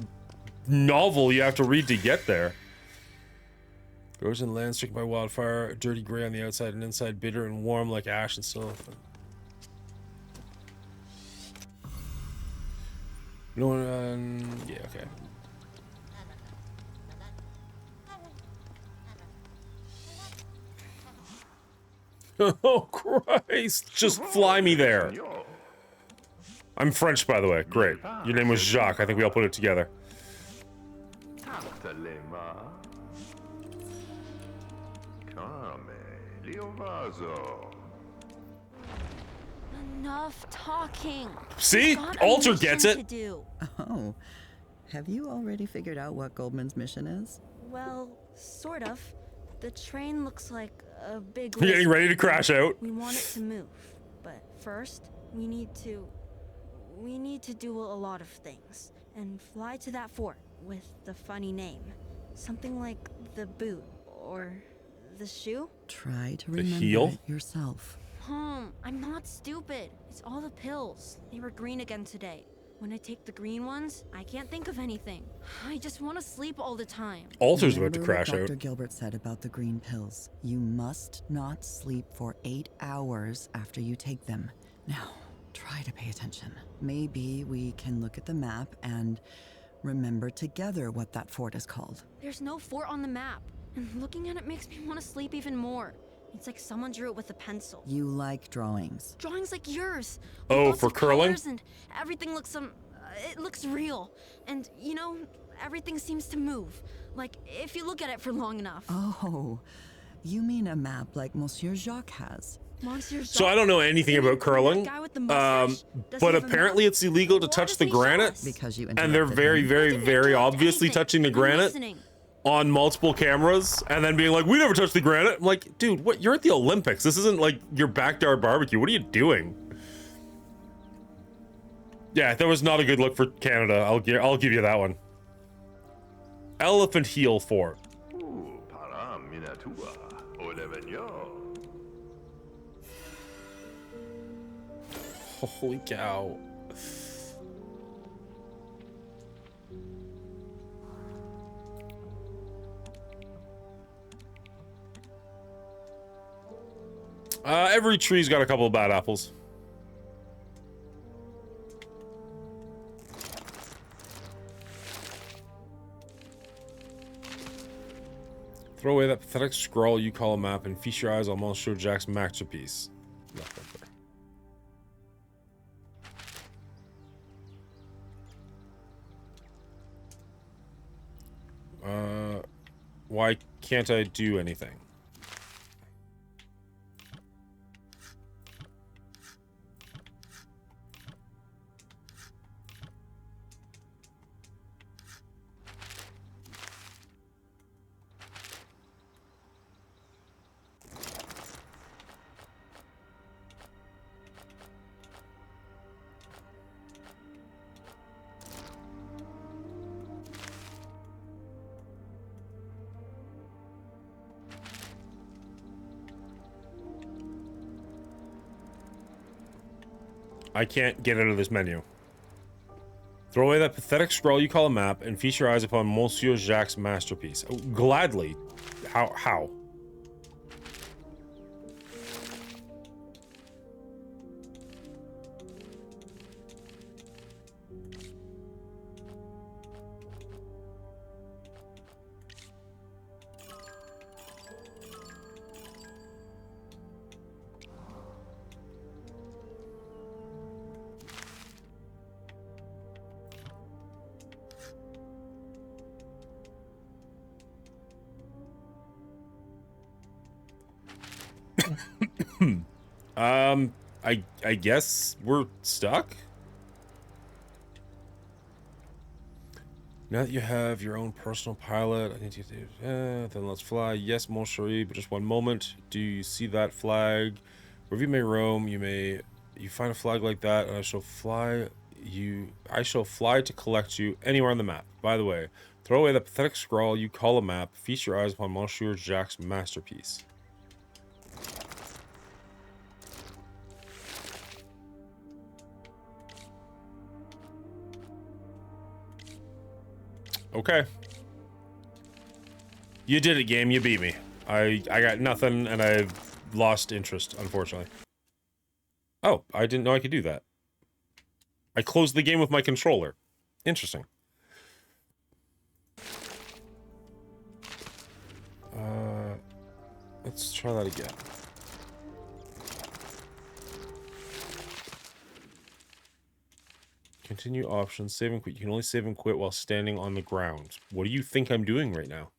Speaker 1: novel you have to read to get there. Grows in land stricken by wildfire, dirty gray on the outside and inside, bitter and warm like ash and still. No one, yeah, okay. Oh, Christ. Just fly me there. I'm French, by the way. Great. Your name was Jacques. I think we all put it together.
Speaker 2: Enough talking.
Speaker 1: See?
Speaker 2: Got a
Speaker 1: Alter
Speaker 2: mission
Speaker 1: gets it.
Speaker 2: to do.
Speaker 3: Oh, Have you already figured out what Goldman's mission is?
Speaker 2: Well, sort of. The train looks like a big
Speaker 1: You're getting
Speaker 2: list.
Speaker 1: ready to crash out.
Speaker 2: We want it to move, but first, we need to do a lot of things and fly to that fort with the funny name. Something like the boot or the shoe?
Speaker 3: Try to
Speaker 1: The
Speaker 3: remember
Speaker 1: heel?
Speaker 3: it yourself.
Speaker 2: I'm not stupid. It's all the pills. They were green again today. When I take the green ones, I can't think of anything. I just want to sleep all the time.
Speaker 1: Alter's about to
Speaker 3: Remember
Speaker 1: crash
Speaker 3: what
Speaker 1: out.
Speaker 3: Dr. Gilbert said about the green pills. You must not sleep for 8 hours after you take them. Now, try to pay attention. Maybe we can look at the map and remember together what that fort is called.
Speaker 2: There's no fort on the map, and looking at it makes me want to sleep even more. It's like someone drew it with a pencil.
Speaker 3: You like drawings.
Speaker 2: Drawings like yours. with
Speaker 1: Oh,
Speaker 2: lots
Speaker 1: for
Speaker 2: of
Speaker 1: curling?
Speaker 2: colors and everything looks it looks real. And you know, everything seems to move. Like if you look at it for long enough.
Speaker 3: Oh, you mean a map like Monsieur Jacques has.
Speaker 2: Monsieur
Speaker 1: So I don't know anything
Speaker 2: You mean
Speaker 1: about curling,
Speaker 2: that guy with the mustache? Does he
Speaker 1: but
Speaker 2: have a
Speaker 1: apparently
Speaker 2: mouth?
Speaker 1: it's illegal to
Speaker 2: Why
Speaker 1: touch the
Speaker 2: doesn't he show
Speaker 1: granite,
Speaker 2: us?
Speaker 3: Because you
Speaker 1: and they're
Speaker 3: interrupted
Speaker 1: very,
Speaker 3: him.
Speaker 1: very,
Speaker 2: Didn't
Speaker 1: very
Speaker 2: interrupt
Speaker 1: obviously
Speaker 2: anything.
Speaker 1: touching the
Speaker 2: I'm
Speaker 1: granite
Speaker 2: listening.
Speaker 1: on multiple cameras, and then being like, "We never touched the granite." I'm like, dude, what? You're at the Olympics. This isn't like your backyard barbecue. What are you doing? Yeah, that was not a good look for Canada. I'll give you that one. Elephant Heel Fort.
Speaker 4: Param minatua, olevenyo.
Speaker 1: Holy cow. Every tree's got a couple of bad apples. Throw away that pathetic scroll you call a map and feast your eyes on Monsieur Jack's masterpiece. Left up there. Why can't I do anything? I can't get out of this menu. Throw away that pathetic scroll you call a map and feast your eyes upon Monsieur Jacques' masterpiece. Oh, gladly. How? I guess we're stuck? Now that you have your own personal pilot, I need to then let's fly. Yes, mon chéri, but just one moment. Do you see that flag? Wherever you may roam, you find a flag like that, and I shall fly to collect you anywhere on the map. By the way, throw away the pathetic scrawl you call a map, feast your eyes upon Monsieur Jacques' masterpiece. Okay. You did it, game. You beat me. I got nothing, and I've lost interest, unfortunately. Oh, I didn't know I could do that. I closed the game with my controller. Interesting. Let's try that again. Continue options, save and quit. You can only save and quit while standing on the ground. What do you think I'm doing right now?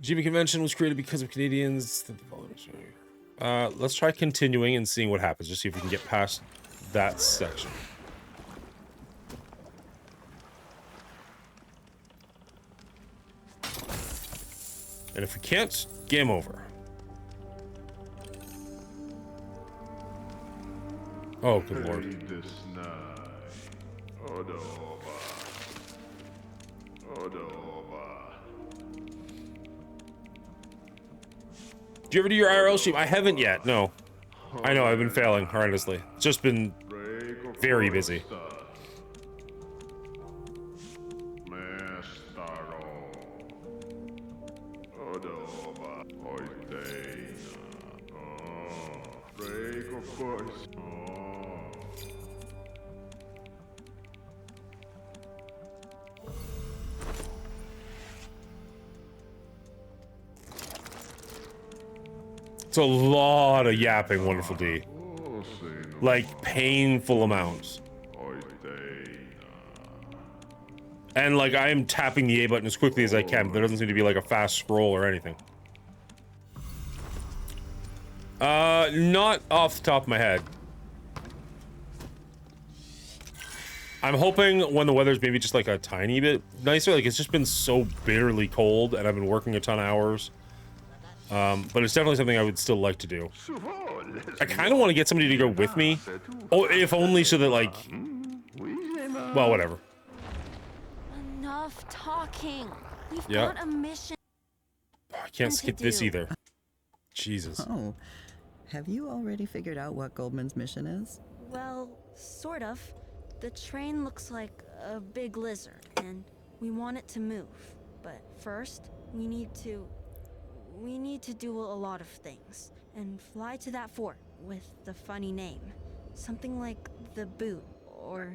Speaker 1: GB Convention was created because of Canadians. Let's try continuing and seeing what happens. Just see if we can get past that section. And if we can't, game over. Oh, good lord. Did you ever do your IRL stream? I haven't yet, no. I know, I've been failing horrendously. It's just been very busy. It's a lot of yapping, Wonderful D. Like, painful amounts. And, like, I am tapping the A button as quickly as I can, but there doesn't seem to be, like, a fast scroll or anything. Not off the top of my head. I'm hoping when the weather's maybe just, like, a tiny bit nicer. Like, it's just been so bitterly cold, and I've been working a ton of hours. But it's definitely something I would still like to do. I kind of want to get somebody to go with me. Oh, if only so that, like... Well, whatever.
Speaker 2: Enough talking. We've
Speaker 1: Yeah.
Speaker 2: got a mission.
Speaker 1: I can't skip this either. Jesus.
Speaker 3: Oh, have you already figured out what Goldman's mission is?
Speaker 2: Well, sort of. The train looks like a big lizard, and we want it to move. But first, we need to do a lot of things and fly to that fort with the funny name. Something like the boot or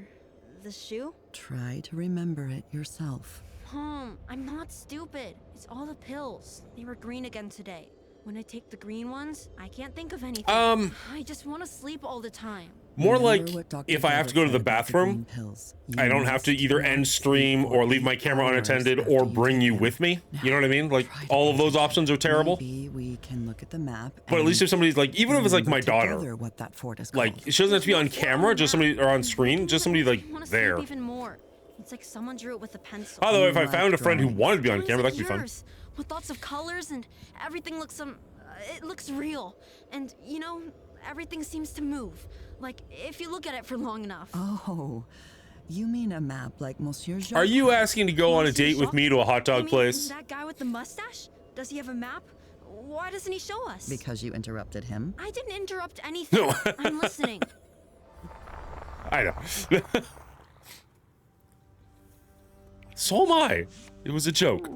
Speaker 2: the shoe?
Speaker 3: Try to remember it yourself.
Speaker 2: I'm not stupid. It's all the pills. They were green again today. When I take the green ones, I can't think of anything. I just want to sleep all the time.
Speaker 1: More like,
Speaker 3: Remember what Dr.
Speaker 1: if I have to go to the
Speaker 3: Gilbert said about
Speaker 1: bathroom,
Speaker 3: green pills. You
Speaker 1: I don't have to
Speaker 3: must
Speaker 1: either
Speaker 3: not
Speaker 1: end
Speaker 3: sleep
Speaker 1: stream
Speaker 3: for
Speaker 1: or leave my
Speaker 3: 8
Speaker 1: camera
Speaker 3: hours
Speaker 1: unattended
Speaker 3: after
Speaker 1: or
Speaker 3: you
Speaker 1: bring
Speaker 3: take
Speaker 1: you
Speaker 3: them.
Speaker 1: with me.
Speaker 3: Now,
Speaker 1: You know what I mean? Like,
Speaker 3: try to
Speaker 1: all of
Speaker 3: pay
Speaker 1: those
Speaker 3: attention.
Speaker 1: options are terrible.
Speaker 3: Maybe we can look at the map.
Speaker 1: But at least if somebody's like, even if it's like my
Speaker 3: remember
Speaker 1: daughter,
Speaker 3: together what that fort is
Speaker 1: like,
Speaker 3: called.
Speaker 1: she doesn't have to be on camera, just somebody, or on screen, just somebody like
Speaker 2: I want to
Speaker 1: there.
Speaker 2: sleep even more. It's like someone drew it with a pencil.
Speaker 1: By the way, if I
Speaker 3: like
Speaker 1: found a friend who
Speaker 3: drawing.
Speaker 1: wanted to be on
Speaker 2: Drawings
Speaker 1: camera,
Speaker 2: like
Speaker 1: that could be fun.
Speaker 2: yours, with lots of colors and everything looks it looks real. And you know, everything seems to move. Like if you look at it for long enough.
Speaker 3: Oh, you mean a map like Monsieur Jacques?
Speaker 1: Are you asking to go on a
Speaker 2: Monsieur
Speaker 1: date with
Speaker 2: Jacques?
Speaker 1: me to a hot
Speaker 2: You
Speaker 1: dog
Speaker 2: mean
Speaker 1: place?
Speaker 2: That guy with the mustache? Does he have a map? Why doesn't he show us?
Speaker 3: Because you interrupted him?
Speaker 2: I didn't interrupt anything.
Speaker 1: No.
Speaker 2: I'm listening.
Speaker 1: I know. So am I. It was a joke.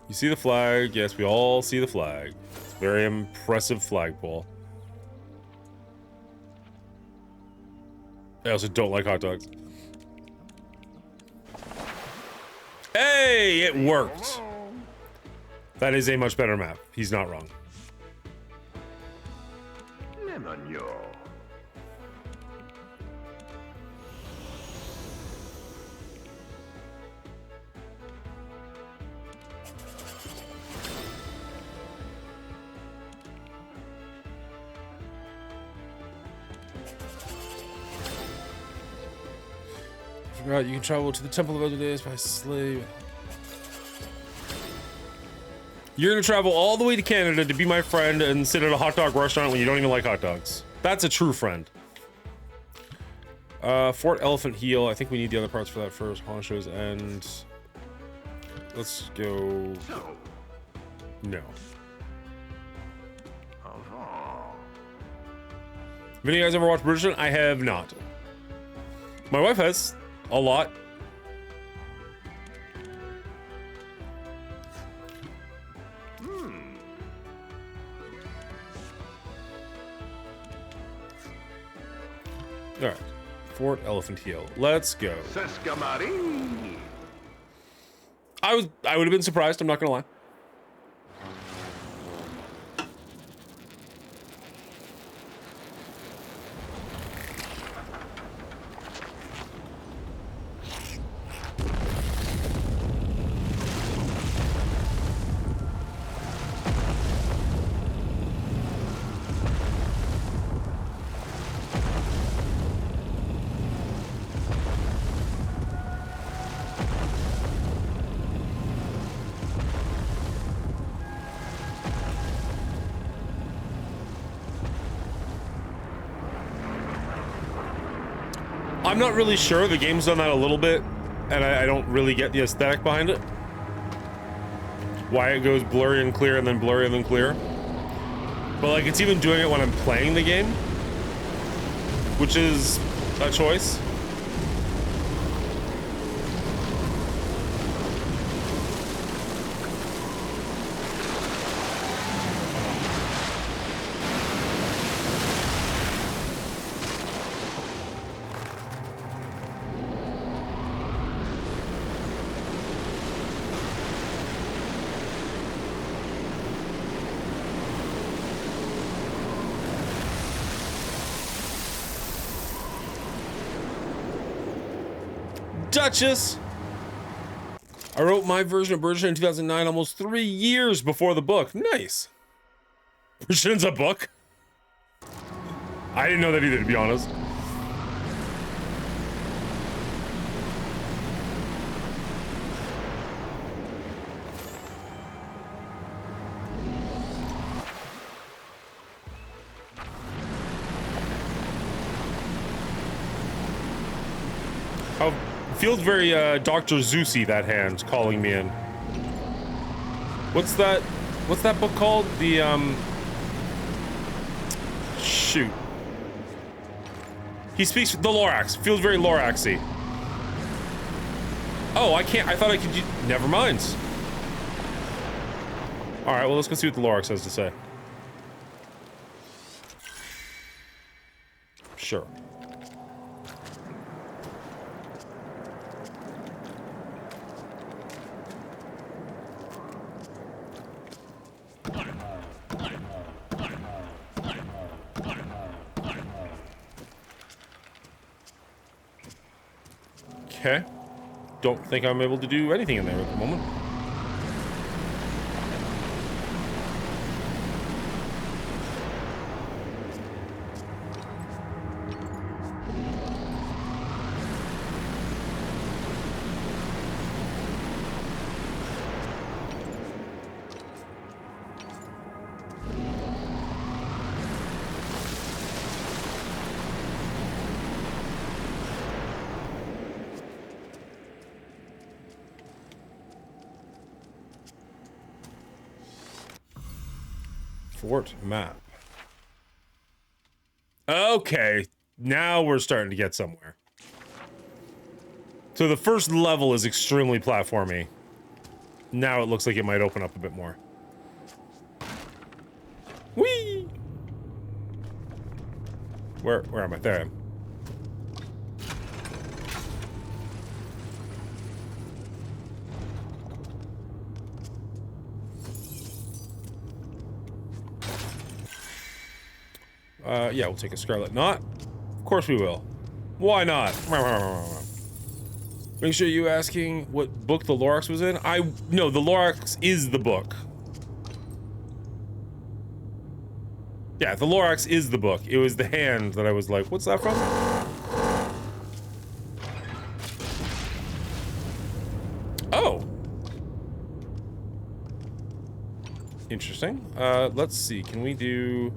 Speaker 1: You see the flag? Yes, we all see the flag. It's a very impressive flagpole. I also don't like hot dogs. Hey, it worked. That is a much better map. He's not wrong. Forgot you can travel to the Temple of Other Days by slave. You're gonna travel all the way to Canada to be my friend and sit at a hot dog restaurant when you don't even like hot dogs. That's a true friend. Fort Elephant Heel. I think we need the other parts for that first. Honcho's End. Let's go. No. Have any of you guys ever watched Bridgerton? I have not. My wife has. A lot. All right. Fort Elephant Heel. Let's go. I would have been surprised, I'm not gonna lie. I'm not really sure. The game's done that a little bit, and I don't really get the aesthetic behind it. Why it goes blurry and clear and then blurry and then clear. But like, it's even doing it when I'm playing the game, which is a choice. Duchess! I wrote my version of Bertrand in 2009, almost 3 years before the book. Nice. Bertrand's a book? I didn't know that either, to be honest. Oh, feels very Dr. Zeusy, that hand calling me in. What's that book called? The shoot. He speaks the Lorax. Feels very Loraxy. Oh, I can't. I thought I could. Never mind. All right. Well, let's go see what the Lorax has to say. Sure. Okay. Don't think I'm able to do anything in there at the moment. Fort map. Okay, now we're starting to get somewhere. So the first level is extremely platformy. Now it looks like it might open up a bit more. Whee! Where am I? There I am. Yeah, we'll take a Scarlet Knot. Of course we will. Why not? Make sure you asking what book the Lorax was in. No, the Lorax is the book. Yeah, the Lorax is the book. It was the hand that I was like, what's that from? Oh. Interesting. Let's see. Can we do...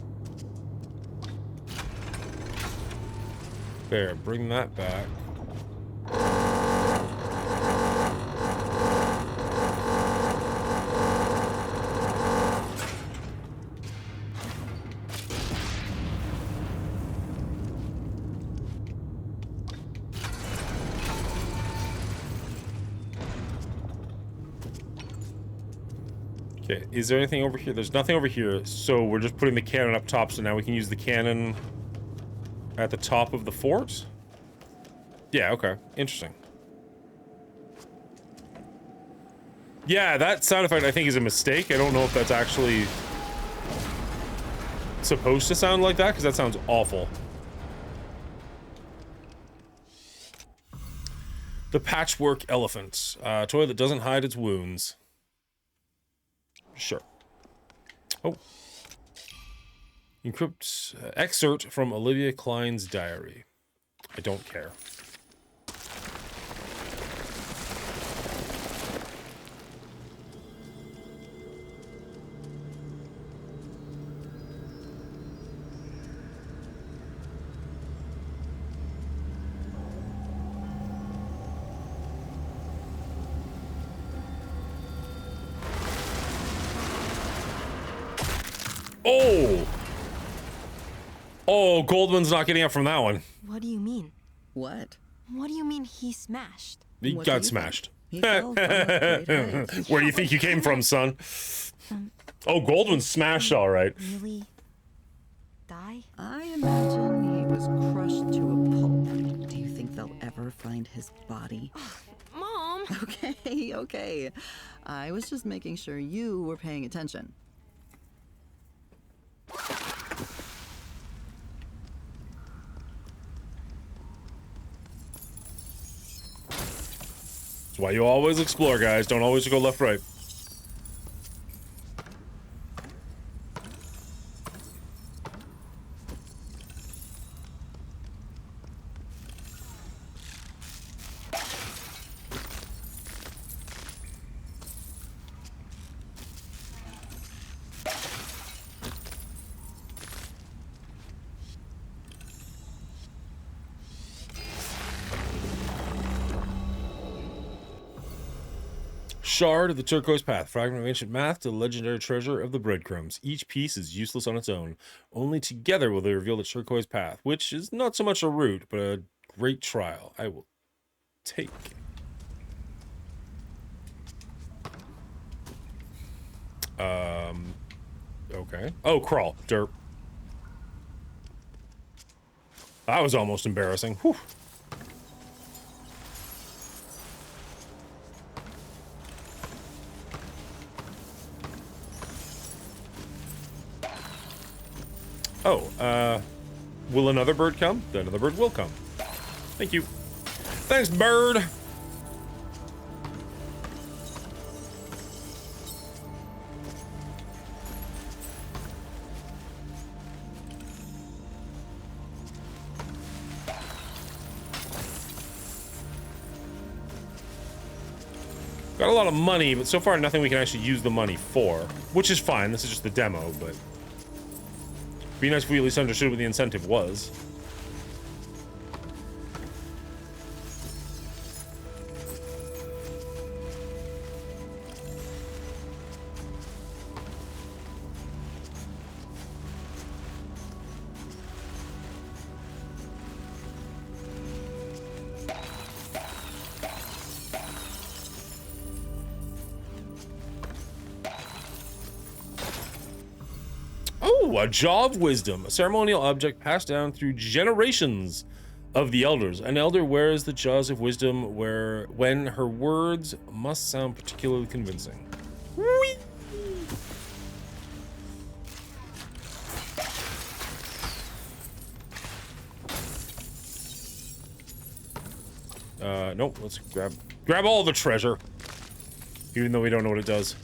Speaker 1: There, bring that back. Okay, is there anything over here? There's nothing over here, so we're just putting the cannon up top, so now we can use the cannon at the top of the fort? Yeah, okay. Interesting. Yeah, that sound effect I think is a mistake. I don't know if that's actually supposed to sound like that, because that sounds awful. The patchwork elephant. A toy that doesn't hide its wounds. Sure. Oh. Encrypt excerpt from Olivia Klein's diary. I don't care. Oh! Oh, Goldman's not getting up from that one.
Speaker 2: What do you mean?
Speaker 3: What?
Speaker 2: What do you mean he smashed?
Speaker 1: He
Speaker 3: What do
Speaker 1: got
Speaker 3: you
Speaker 1: smashed.
Speaker 3: He fell from a great height.
Speaker 1: Where do you think you came from, son? Oh, Goldman smashed all right.
Speaker 2: Really? Die?
Speaker 3: I imagine he was crushed to a pulp. Do you think they'll ever find his body?
Speaker 2: Mom!
Speaker 3: Okay, okay. I was just making sure you were paying attention.
Speaker 1: That's why you always explore, guys. Don't always go left, right. Shard of the Turquoise Path, fragment of ancient math to the legendary treasure of the breadcrumbs. Each piece is useless on its own. Only together will they reveal the Turquoise Path, which is not so much a route, but a great trial. I will take. Okay. Oh, crawl. Derp. That was almost embarrassing. Whew. Oh, will another bird come? Then another bird will come. Thank you. Thanks, bird. Got a lot of money, but so far nothing we can actually use the money for, which is fine. This is just the demo, but it'd be nice if we at least understood what the incentive was. Oh, a jaw of wisdom, a ceremonial object passed down through generations of the elders. An elder wears the jaws of wisdom when her words must sound particularly convincing. Whee! Nope, let's grab all the treasure. Even though we don't know what it does.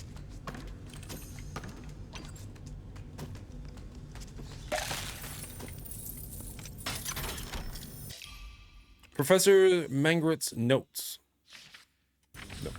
Speaker 1: Professor Mangrit's notes. No.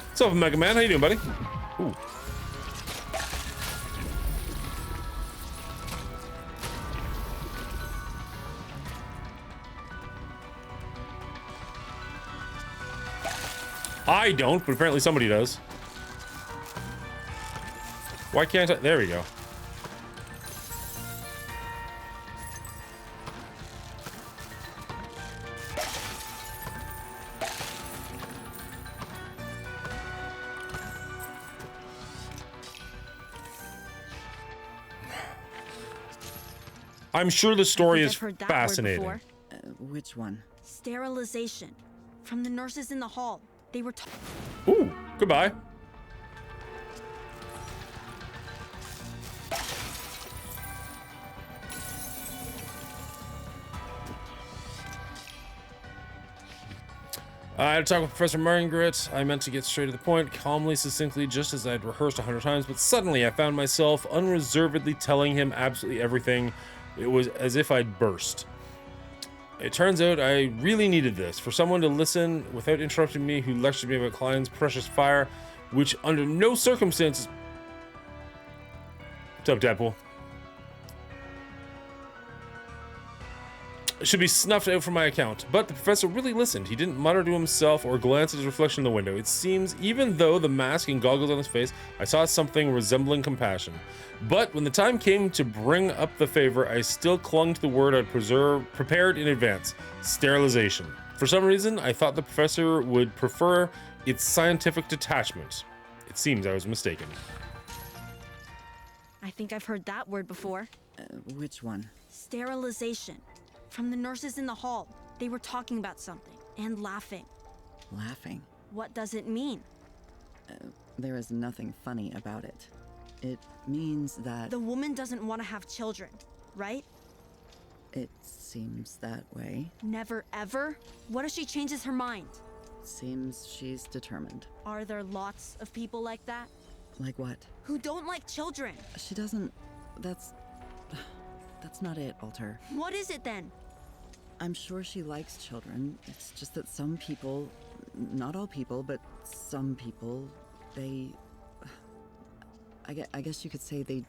Speaker 1: What's up, Mega Man? How you doing, buddy? Ooh. I don't, but apparently somebody does. Why can't I? There we go. I'm sure the story is
Speaker 2: I've heard that word
Speaker 1: fascinating.
Speaker 2: before.
Speaker 3: Which one?
Speaker 2: Sterilization. From the nurses in the hall. They were
Speaker 1: Ooh, goodbye. I had to talk with Professor Mangrit. I meant to get straight to the point, calmly, succinctly, just as I'd rehearsed 100 times, but suddenly I found myself unreservedly telling him absolutely everything. It was as if I'd burst. It turns out I really needed this. For someone to listen without interrupting me, who lectured me about Klein's precious fire, which under no circumstances... What's up, Deadpool? Should be snuffed out from my account. But the professor really listened. He didn't mutter to himself or glance at his reflection in the window. It seems, even though the mask and goggles on his face, I saw something resembling compassion. But when the time came to bring up the favor, I still clung to the word I'd prepared in advance: sterilization. For some reason, I thought the professor would prefer its scientific detachment. It seems I was mistaken.
Speaker 2: I think I've heard that word before.
Speaker 3: Which one?
Speaker 2: Sterilization. From the nurses in the hall. They were talking about something and laughing.
Speaker 3: Laughing.
Speaker 2: What does it mean?
Speaker 3: There is nothing funny about it. It means that
Speaker 2: The woman doesn't want to have children, right?
Speaker 3: it seems that way.
Speaker 2: Never ever? What if she changes her mind?
Speaker 3: Seems she's determined.
Speaker 2: Are there lots of people like that?
Speaker 3: Like what?
Speaker 2: Who don't like children?
Speaker 3: She doesn't... That's not it, Alter.
Speaker 2: What is it then?
Speaker 3: I'm sure she likes children. It's just that some people, not all people, but some people, they... I guess you could say they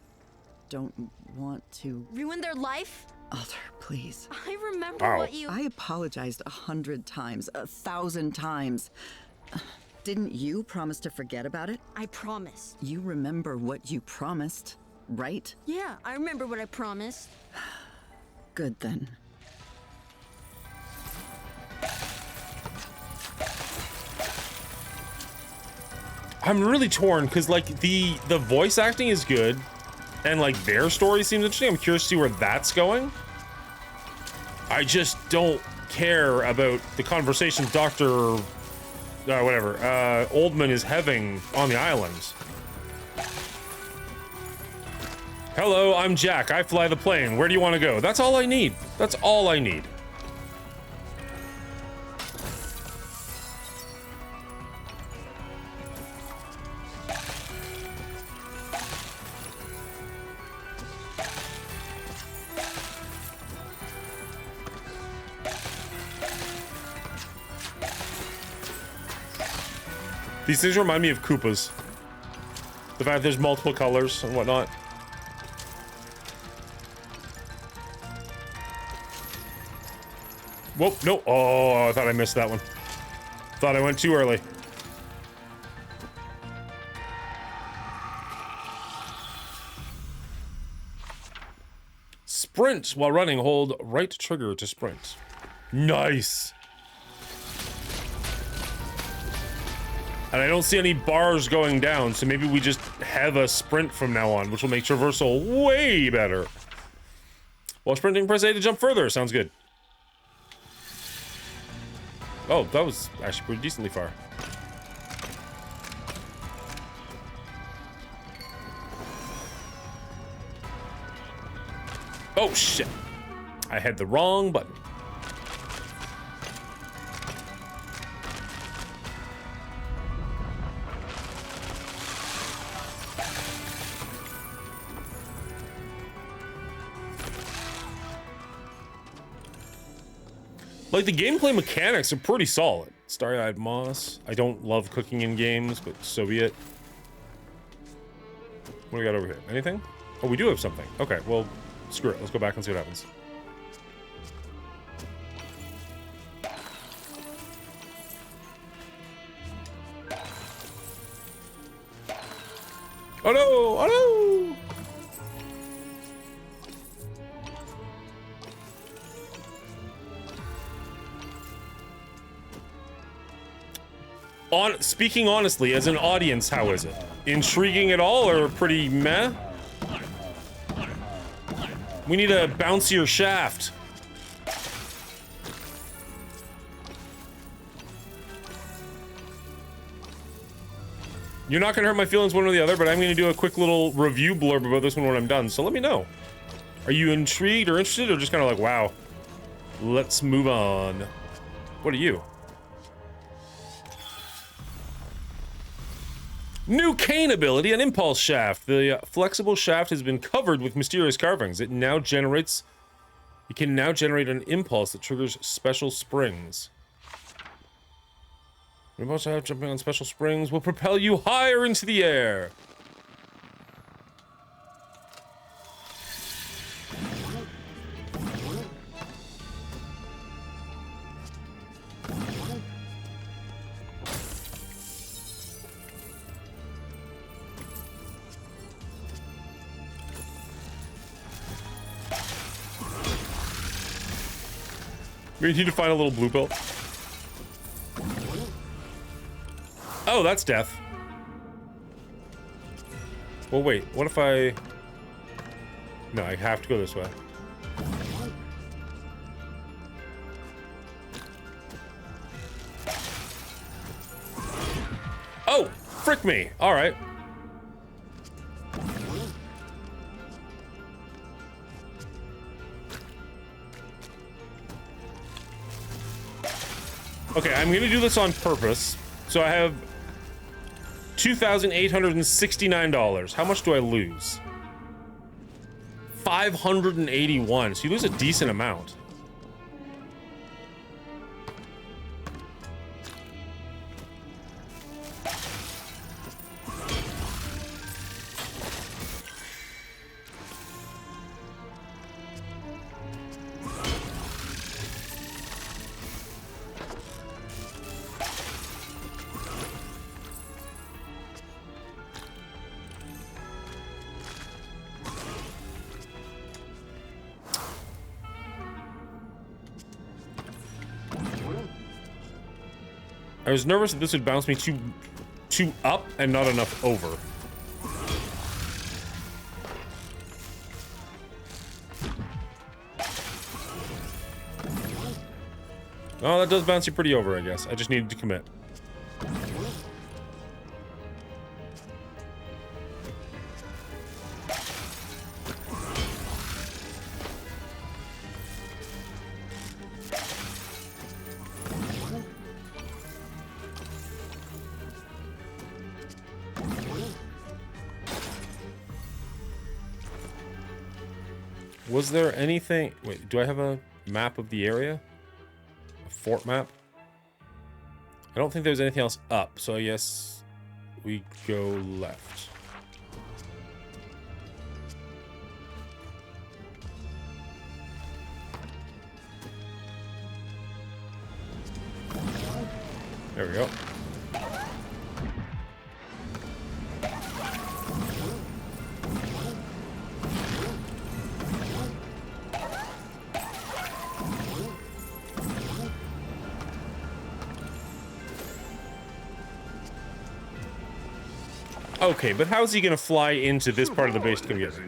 Speaker 3: don't want to...
Speaker 2: Ruin their life?
Speaker 3: Alter, please.
Speaker 2: I remember
Speaker 1: Wow.
Speaker 2: what you...
Speaker 3: I apologized 100 times, 1,000 times. Didn't you promise to forget about it?
Speaker 2: I promised.
Speaker 3: You remember what you promised, right?
Speaker 2: Yeah, I remember what I promised.
Speaker 3: Good then.
Speaker 1: I'm really torn because like the voice acting is good, and like their story seems interesting. I'm curious to see where that's going. I just don't care about the conversations Dr. Oldman is having on the islands. Hello, I'm Jack. I fly the plane. Where do you want to go? That's all I need. That's all I need. These things remind me of Koopas. The fact there's multiple colors and whatnot. Whoa, no. Oh, I thought I missed that one. Thought I went too early. Sprint while running. Hold right trigger to sprint. Nice. And I don't see any bars going down, so maybe we just have a sprint from now on, which will make traversal way better. While sprinting, press A to jump further. Sounds good. Oh, that was actually pretty decently far. Oh, shit. I had the wrong button. Like, the gameplay mechanics are pretty solid. Starry-eyed moss. I don't love cooking in games, but so be it. What do we got over here? Anything? Oh, we do have something. Okay, well, screw it. Let's go back and see what happens. Oh no! Oh no! Speaking honestly, as an audience, how is it? Intriguing at all, or pretty meh? We need a bouncier shaft. You're not gonna hurt my feelings one or the other, but I'm gonna do a quick little review blurb about this one when I'm done, so let me know. Are you intrigued or interested, or just kind of like, wow, let's move on? What are you? New Cane ability, an impulse shaft. The flexible shaft has been covered with mysterious carvings. It now generates You can now generate an impulse that triggers special springs. You're about to have jumping on special springs will propel you higher into the air. We need to find a little blue pill. Oh, that's death. Well, wait. What if I... No, I have to go this way. Oh! Frick me! Alright. Okay, I'm gonna do this on purpose. So I have $2,869. How much do I lose? 581. So you lose a decent amount. I was nervous that this would bounce me too up and not enough over. Oh, that does bounce you pretty over, I guess. I just needed to commit. Was there anything... Wait, do I have a map of the area? A fort map? I don't think there's anything else up, so I guess we go left. There we go. Okay, but how's he gonna fly into this part of the base to come get it?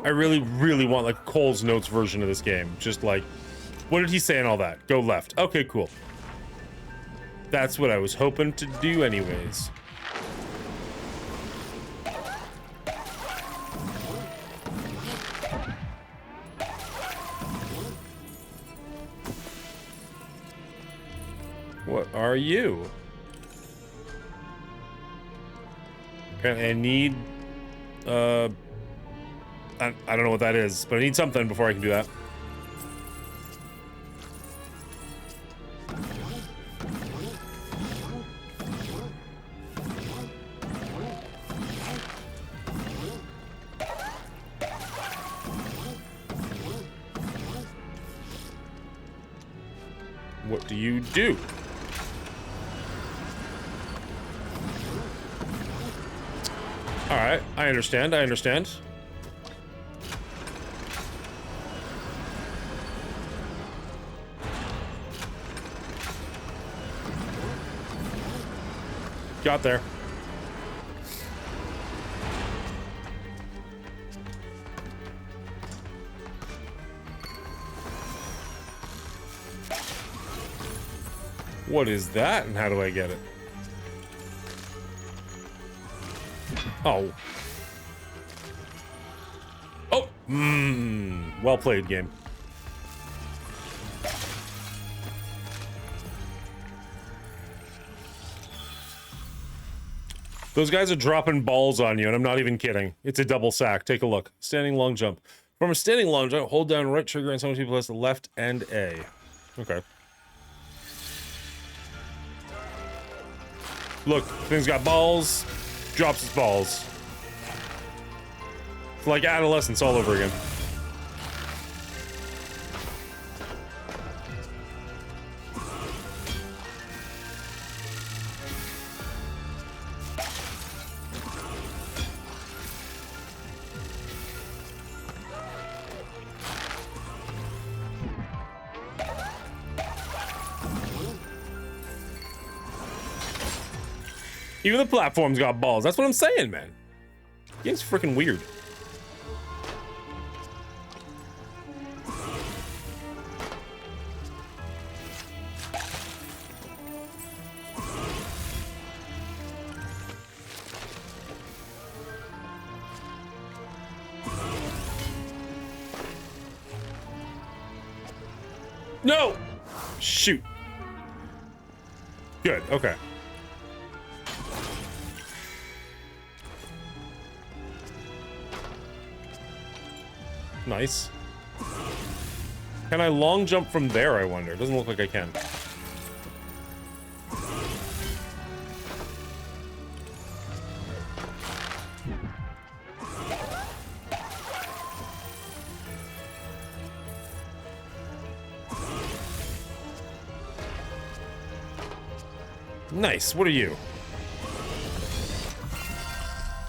Speaker 1: I really, really want like Cole's Notes version of this game. Just like, what did he say and all that? Go left. Okay, cool. That's what I was hoping to do anyways. What are you? Apparently I need, I don't know what that is, but I need something before I can do that. What do you do? Alright, I understand, I understand. Got there. What is that, and how do I get it? Oh. Oh! Well played, game. Those guys are dropping balls on you, and I'm not even kidding. It's a double sack. Take a look. Standing long jump. From a standing long jump, hold down right trigger, and some people press the left and A. Okay. Look, thing's got balls. Drops its balls. It's like adolescence all over again. Even the platform's got balls. That's what I'm saying, man. Game's freaking weird. No! Shoot. Good, okay. Nice. Can I long jump from there, I wonder? It doesn't look like I can. Nice. What are you?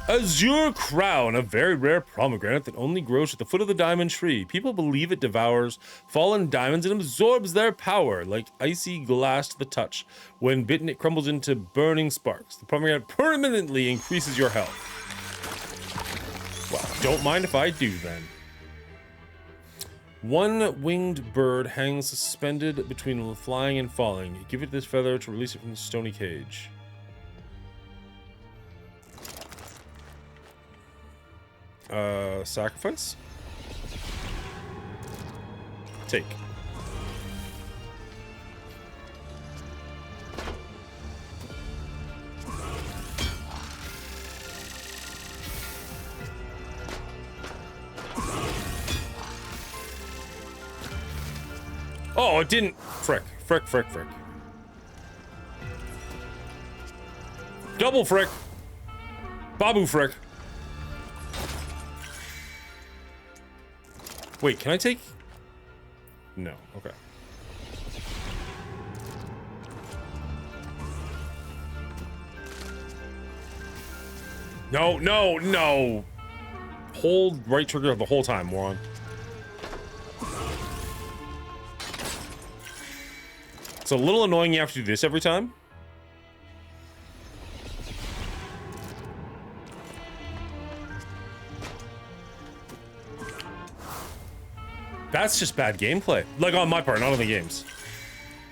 Speaker 1: Azure Crown, a very rare pomegranate that only grows at the foot of the diamond tree. People believe it devours fallen diamonds and absorbs their power, like icy glass to the touch. When bitten, it crumbles into burning sparks. The pomegranate permanently increases your health. Well, don't mind if I do then. One winged bird hangs suspended between flying and falling. Give it this feather to release it from the stony cage. Sacrifice? Take. Oh, it didn't. Frick. Frick, frick, frick. Double frick. Babu frick. Wait, can I take? No, okay. No, no, no. Hold right trigger the whole time, moron. It's a little annoying you have to do this every time. That's just bad gameplay. Like on my part, not on the game's.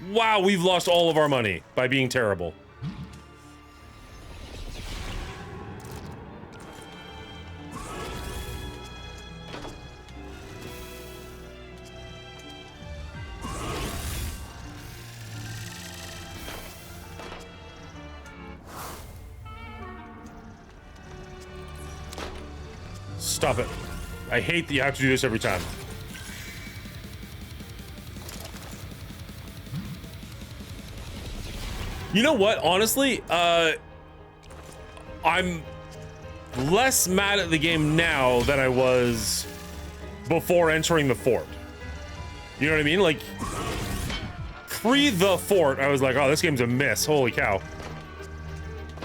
Speaker 1: Wow, we've lost all of our money by being terrible. Stop it. I hate that you have to do this every time. You know what? Honestly, I'm less mad at the game now than I was before entering the fort. You know what I mean? Like, pre the fort, I was like, oh, this game's a miss. Holy cow.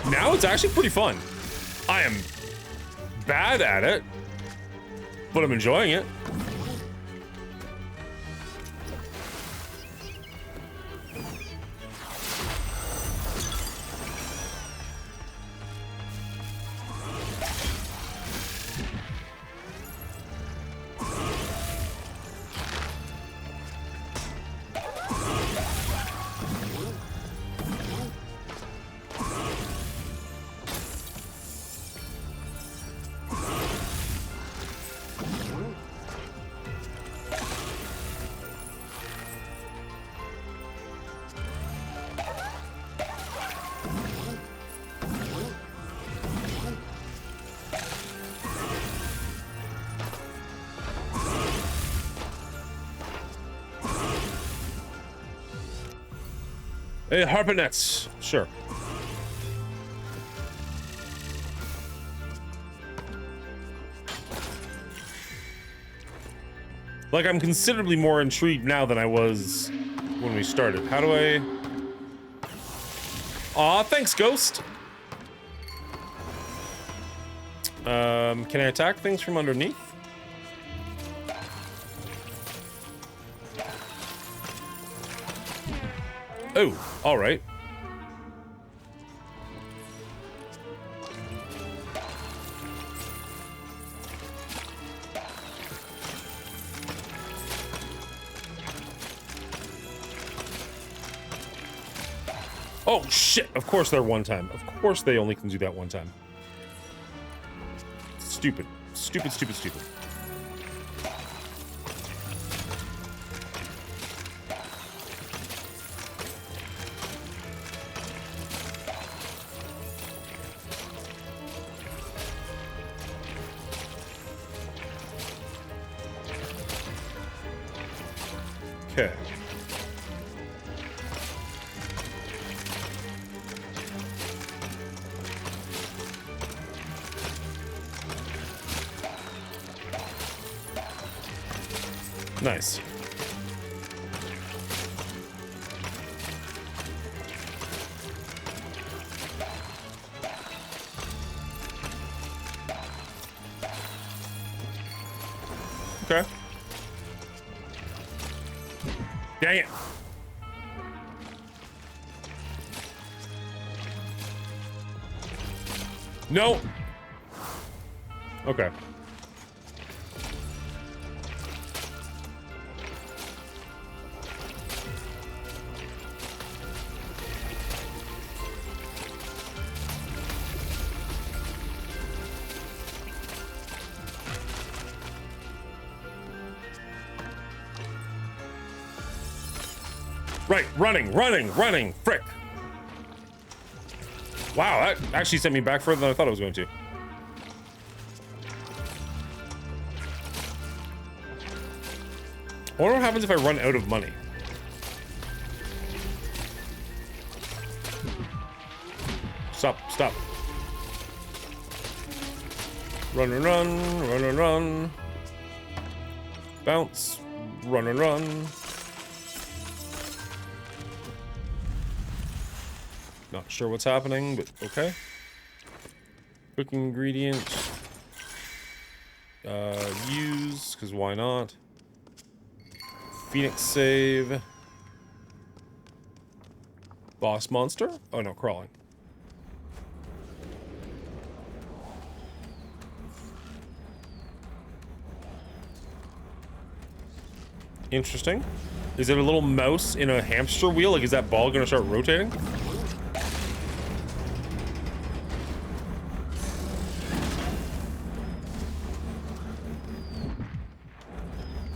Speaker 1: Now it's actually pretty fun. I am bad at it, but I'm enjoying it. Hey, harponets. Sure. Like, I'm considerably more intrigued now than I was when we started. How do I... Aw, thanks, Ghost. Can I attack things from underneath? Oh, all right. Oh, shit. Of course they're one time. Of course they only can do that one time. Stupid. Stupid, stupid, stupid. Okay. Nice. Okay. Dang it. No. Okay. Right, running, frick. Wow, that actually sent me back further than I thought it was going to. I wonder what happens if I run out of money. Stop. Run. Bounce, run. Not sure what's happening, but okay. Cooking ingredient. Use, because why not? Phoenix save. Boss monster? Oh no, crawling. Interesting. Is it a little mouse in a hamster wheel? Like, is that ball gonna start rotating?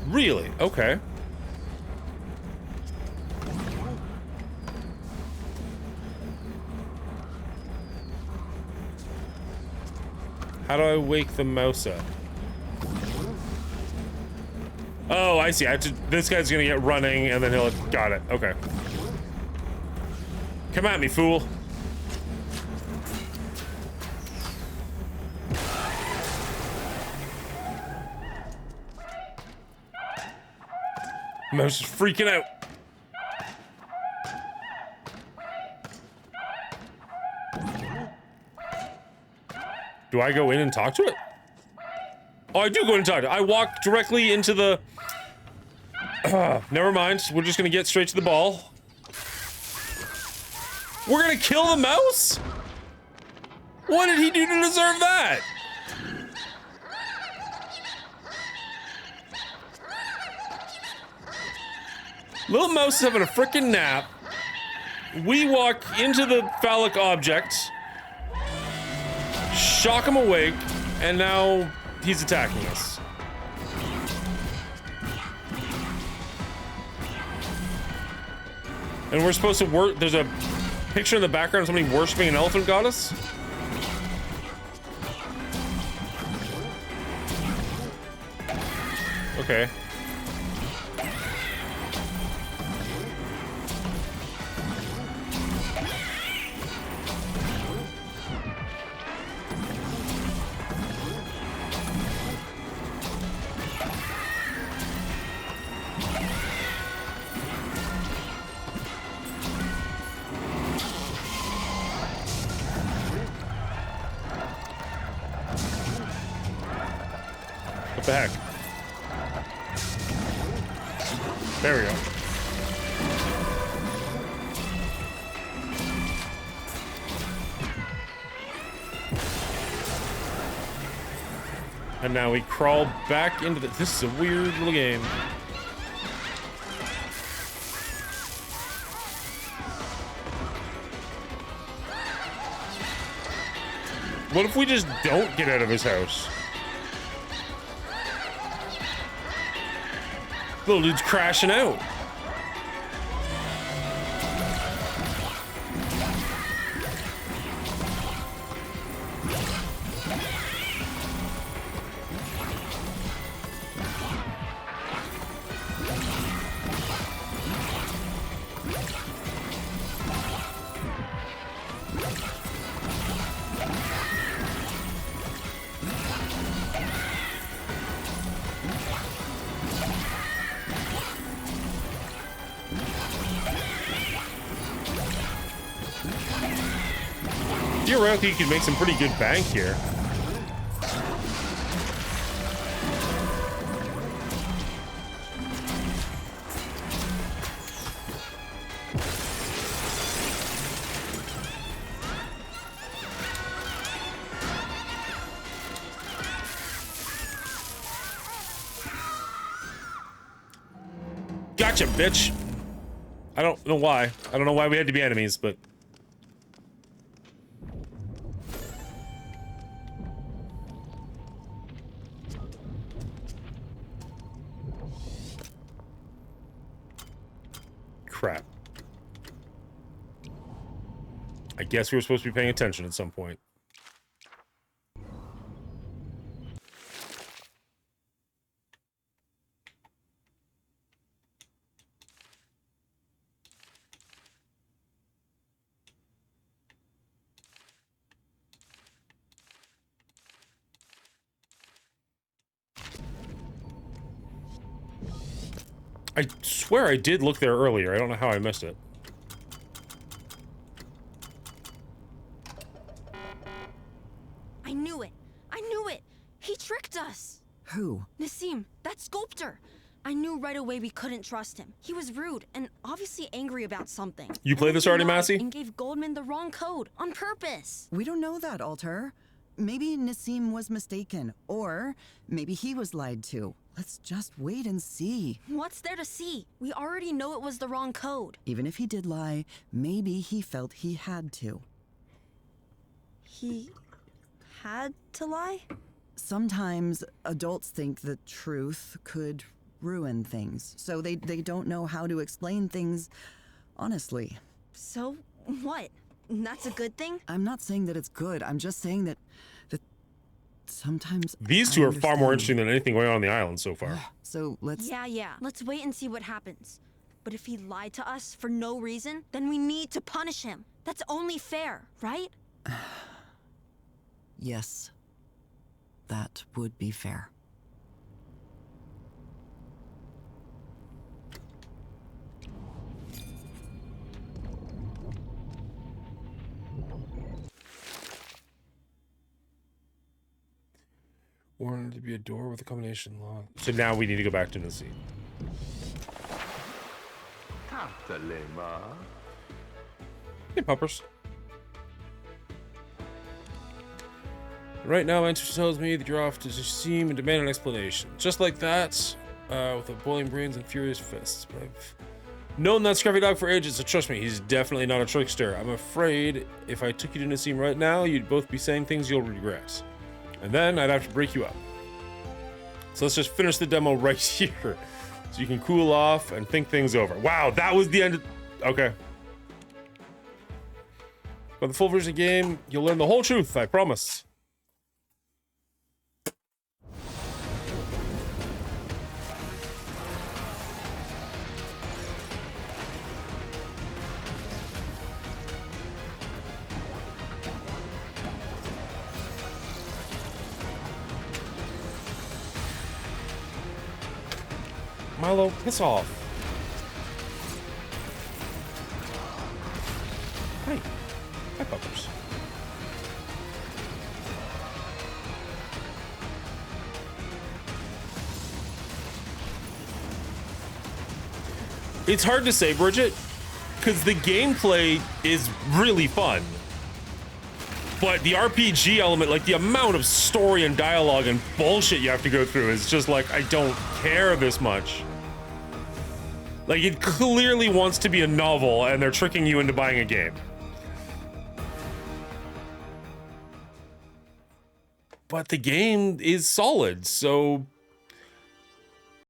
Speaker 1: Really? Okay. How do I wake the mouse up? Oh, I see. I have to, this guy's gonna get running and then he'll... Got it. Okay. Come at me, fool. Mouse is freaking out. Do I go in and talk to it? Oh, I do go in and talk to it. I walk directly into the... never mind. We're just gonna get straight to the ball. We're gonna kill the mouse? What did he do to deserve that? Little mouse is having a frickin' nap. We walk into the phallic object, shock him awake, and now he's attacking us. And we're supposed to work. There's a picture in the background of somebody worshiping an elephant goddess. Okay. the heck? There we go. And now we crawl back into the... This is a weird little game. What if we just don't get out of his house? Little dude's crashing out. Theoretically, you could make some pretty good bank here. Gotcha, bitch. I don't know why. I don't know why we had to be enemies, but... Crap. I guess we were supposed to be paying attention at some point. I swear I did look there earlier. I don't know how I missed it.
Speaker 2: I knew it. I knew it. He tricked us.
Speaker 3: Who?
Speaker 2: Nassim, that sculptor. I knew right away we couldn't trust him. He was rude and obviously angry about something.
Speaker 1: You played this already, Massey?
Speaker 2: And gave Goldman the wrong code on purpose.
Speaker 3: We don't know that, Alter. Maybe Nassim was mistaken, or maybe he was lied to. Let's just wait and see.
Speaker 2: What's there to see? We already know it was the wrong code.
Speaker 3: Even if he did lie, maybe he felt he had to.
Speaker 2: He had to lie?
Speaker 3: Sometimes adults think the truth could ruin things, so they don't know how to explain things honestly.
Speaker 2: So what? That's a good thing?
Speaker 3: I'm not saying that it's good. I'm just saying that sometimes
Speaker 1: These two
Speaker 3: I
Speaker 1: are far more interesting
Speaker 3: understand.
Speaker 1: than anything going on the island so far.
Speaker 3: So let's...
Speaker 2: Yeah. Let's wait and see what happens. But if he lied to us for no reason, then we need to punish him. That's only fair, right?
Speaker 3: Yes. That would be fair.
Speaker 1: Wanted to be a door with a combination lock. So now we need to go back to Nassim.
Speaker 4: Tartalema.
Speaker 1: Hey, puppers. Right now, my intuition tells me that you're off to Nassim and demand an explanation. Just like that, with a boiling brains and furious fists. But I've known that scruffy dog for ages, so trust me, he's definitely not a trickster. I'm afraid if I took you to Nassim right now, you'd both be saying things you'll regret. And then I'd have to break you up. So let's just finish the demo right here. So you can cool off and think things over. Wow, that was the end of... Okay. By the full version of the game, you'll learn the whole truth, I promise. Milo, piss off. Hi. Hi, puppers. It's hard to say, Bridget, because the gameplay is really fun. But the RPG element, like the amount of story and dialogue and bullshit you have to go through is just like, I don't care this much. Like, it clearly wants to be a novel and they're tricking you into buying a game. But the game is solid, so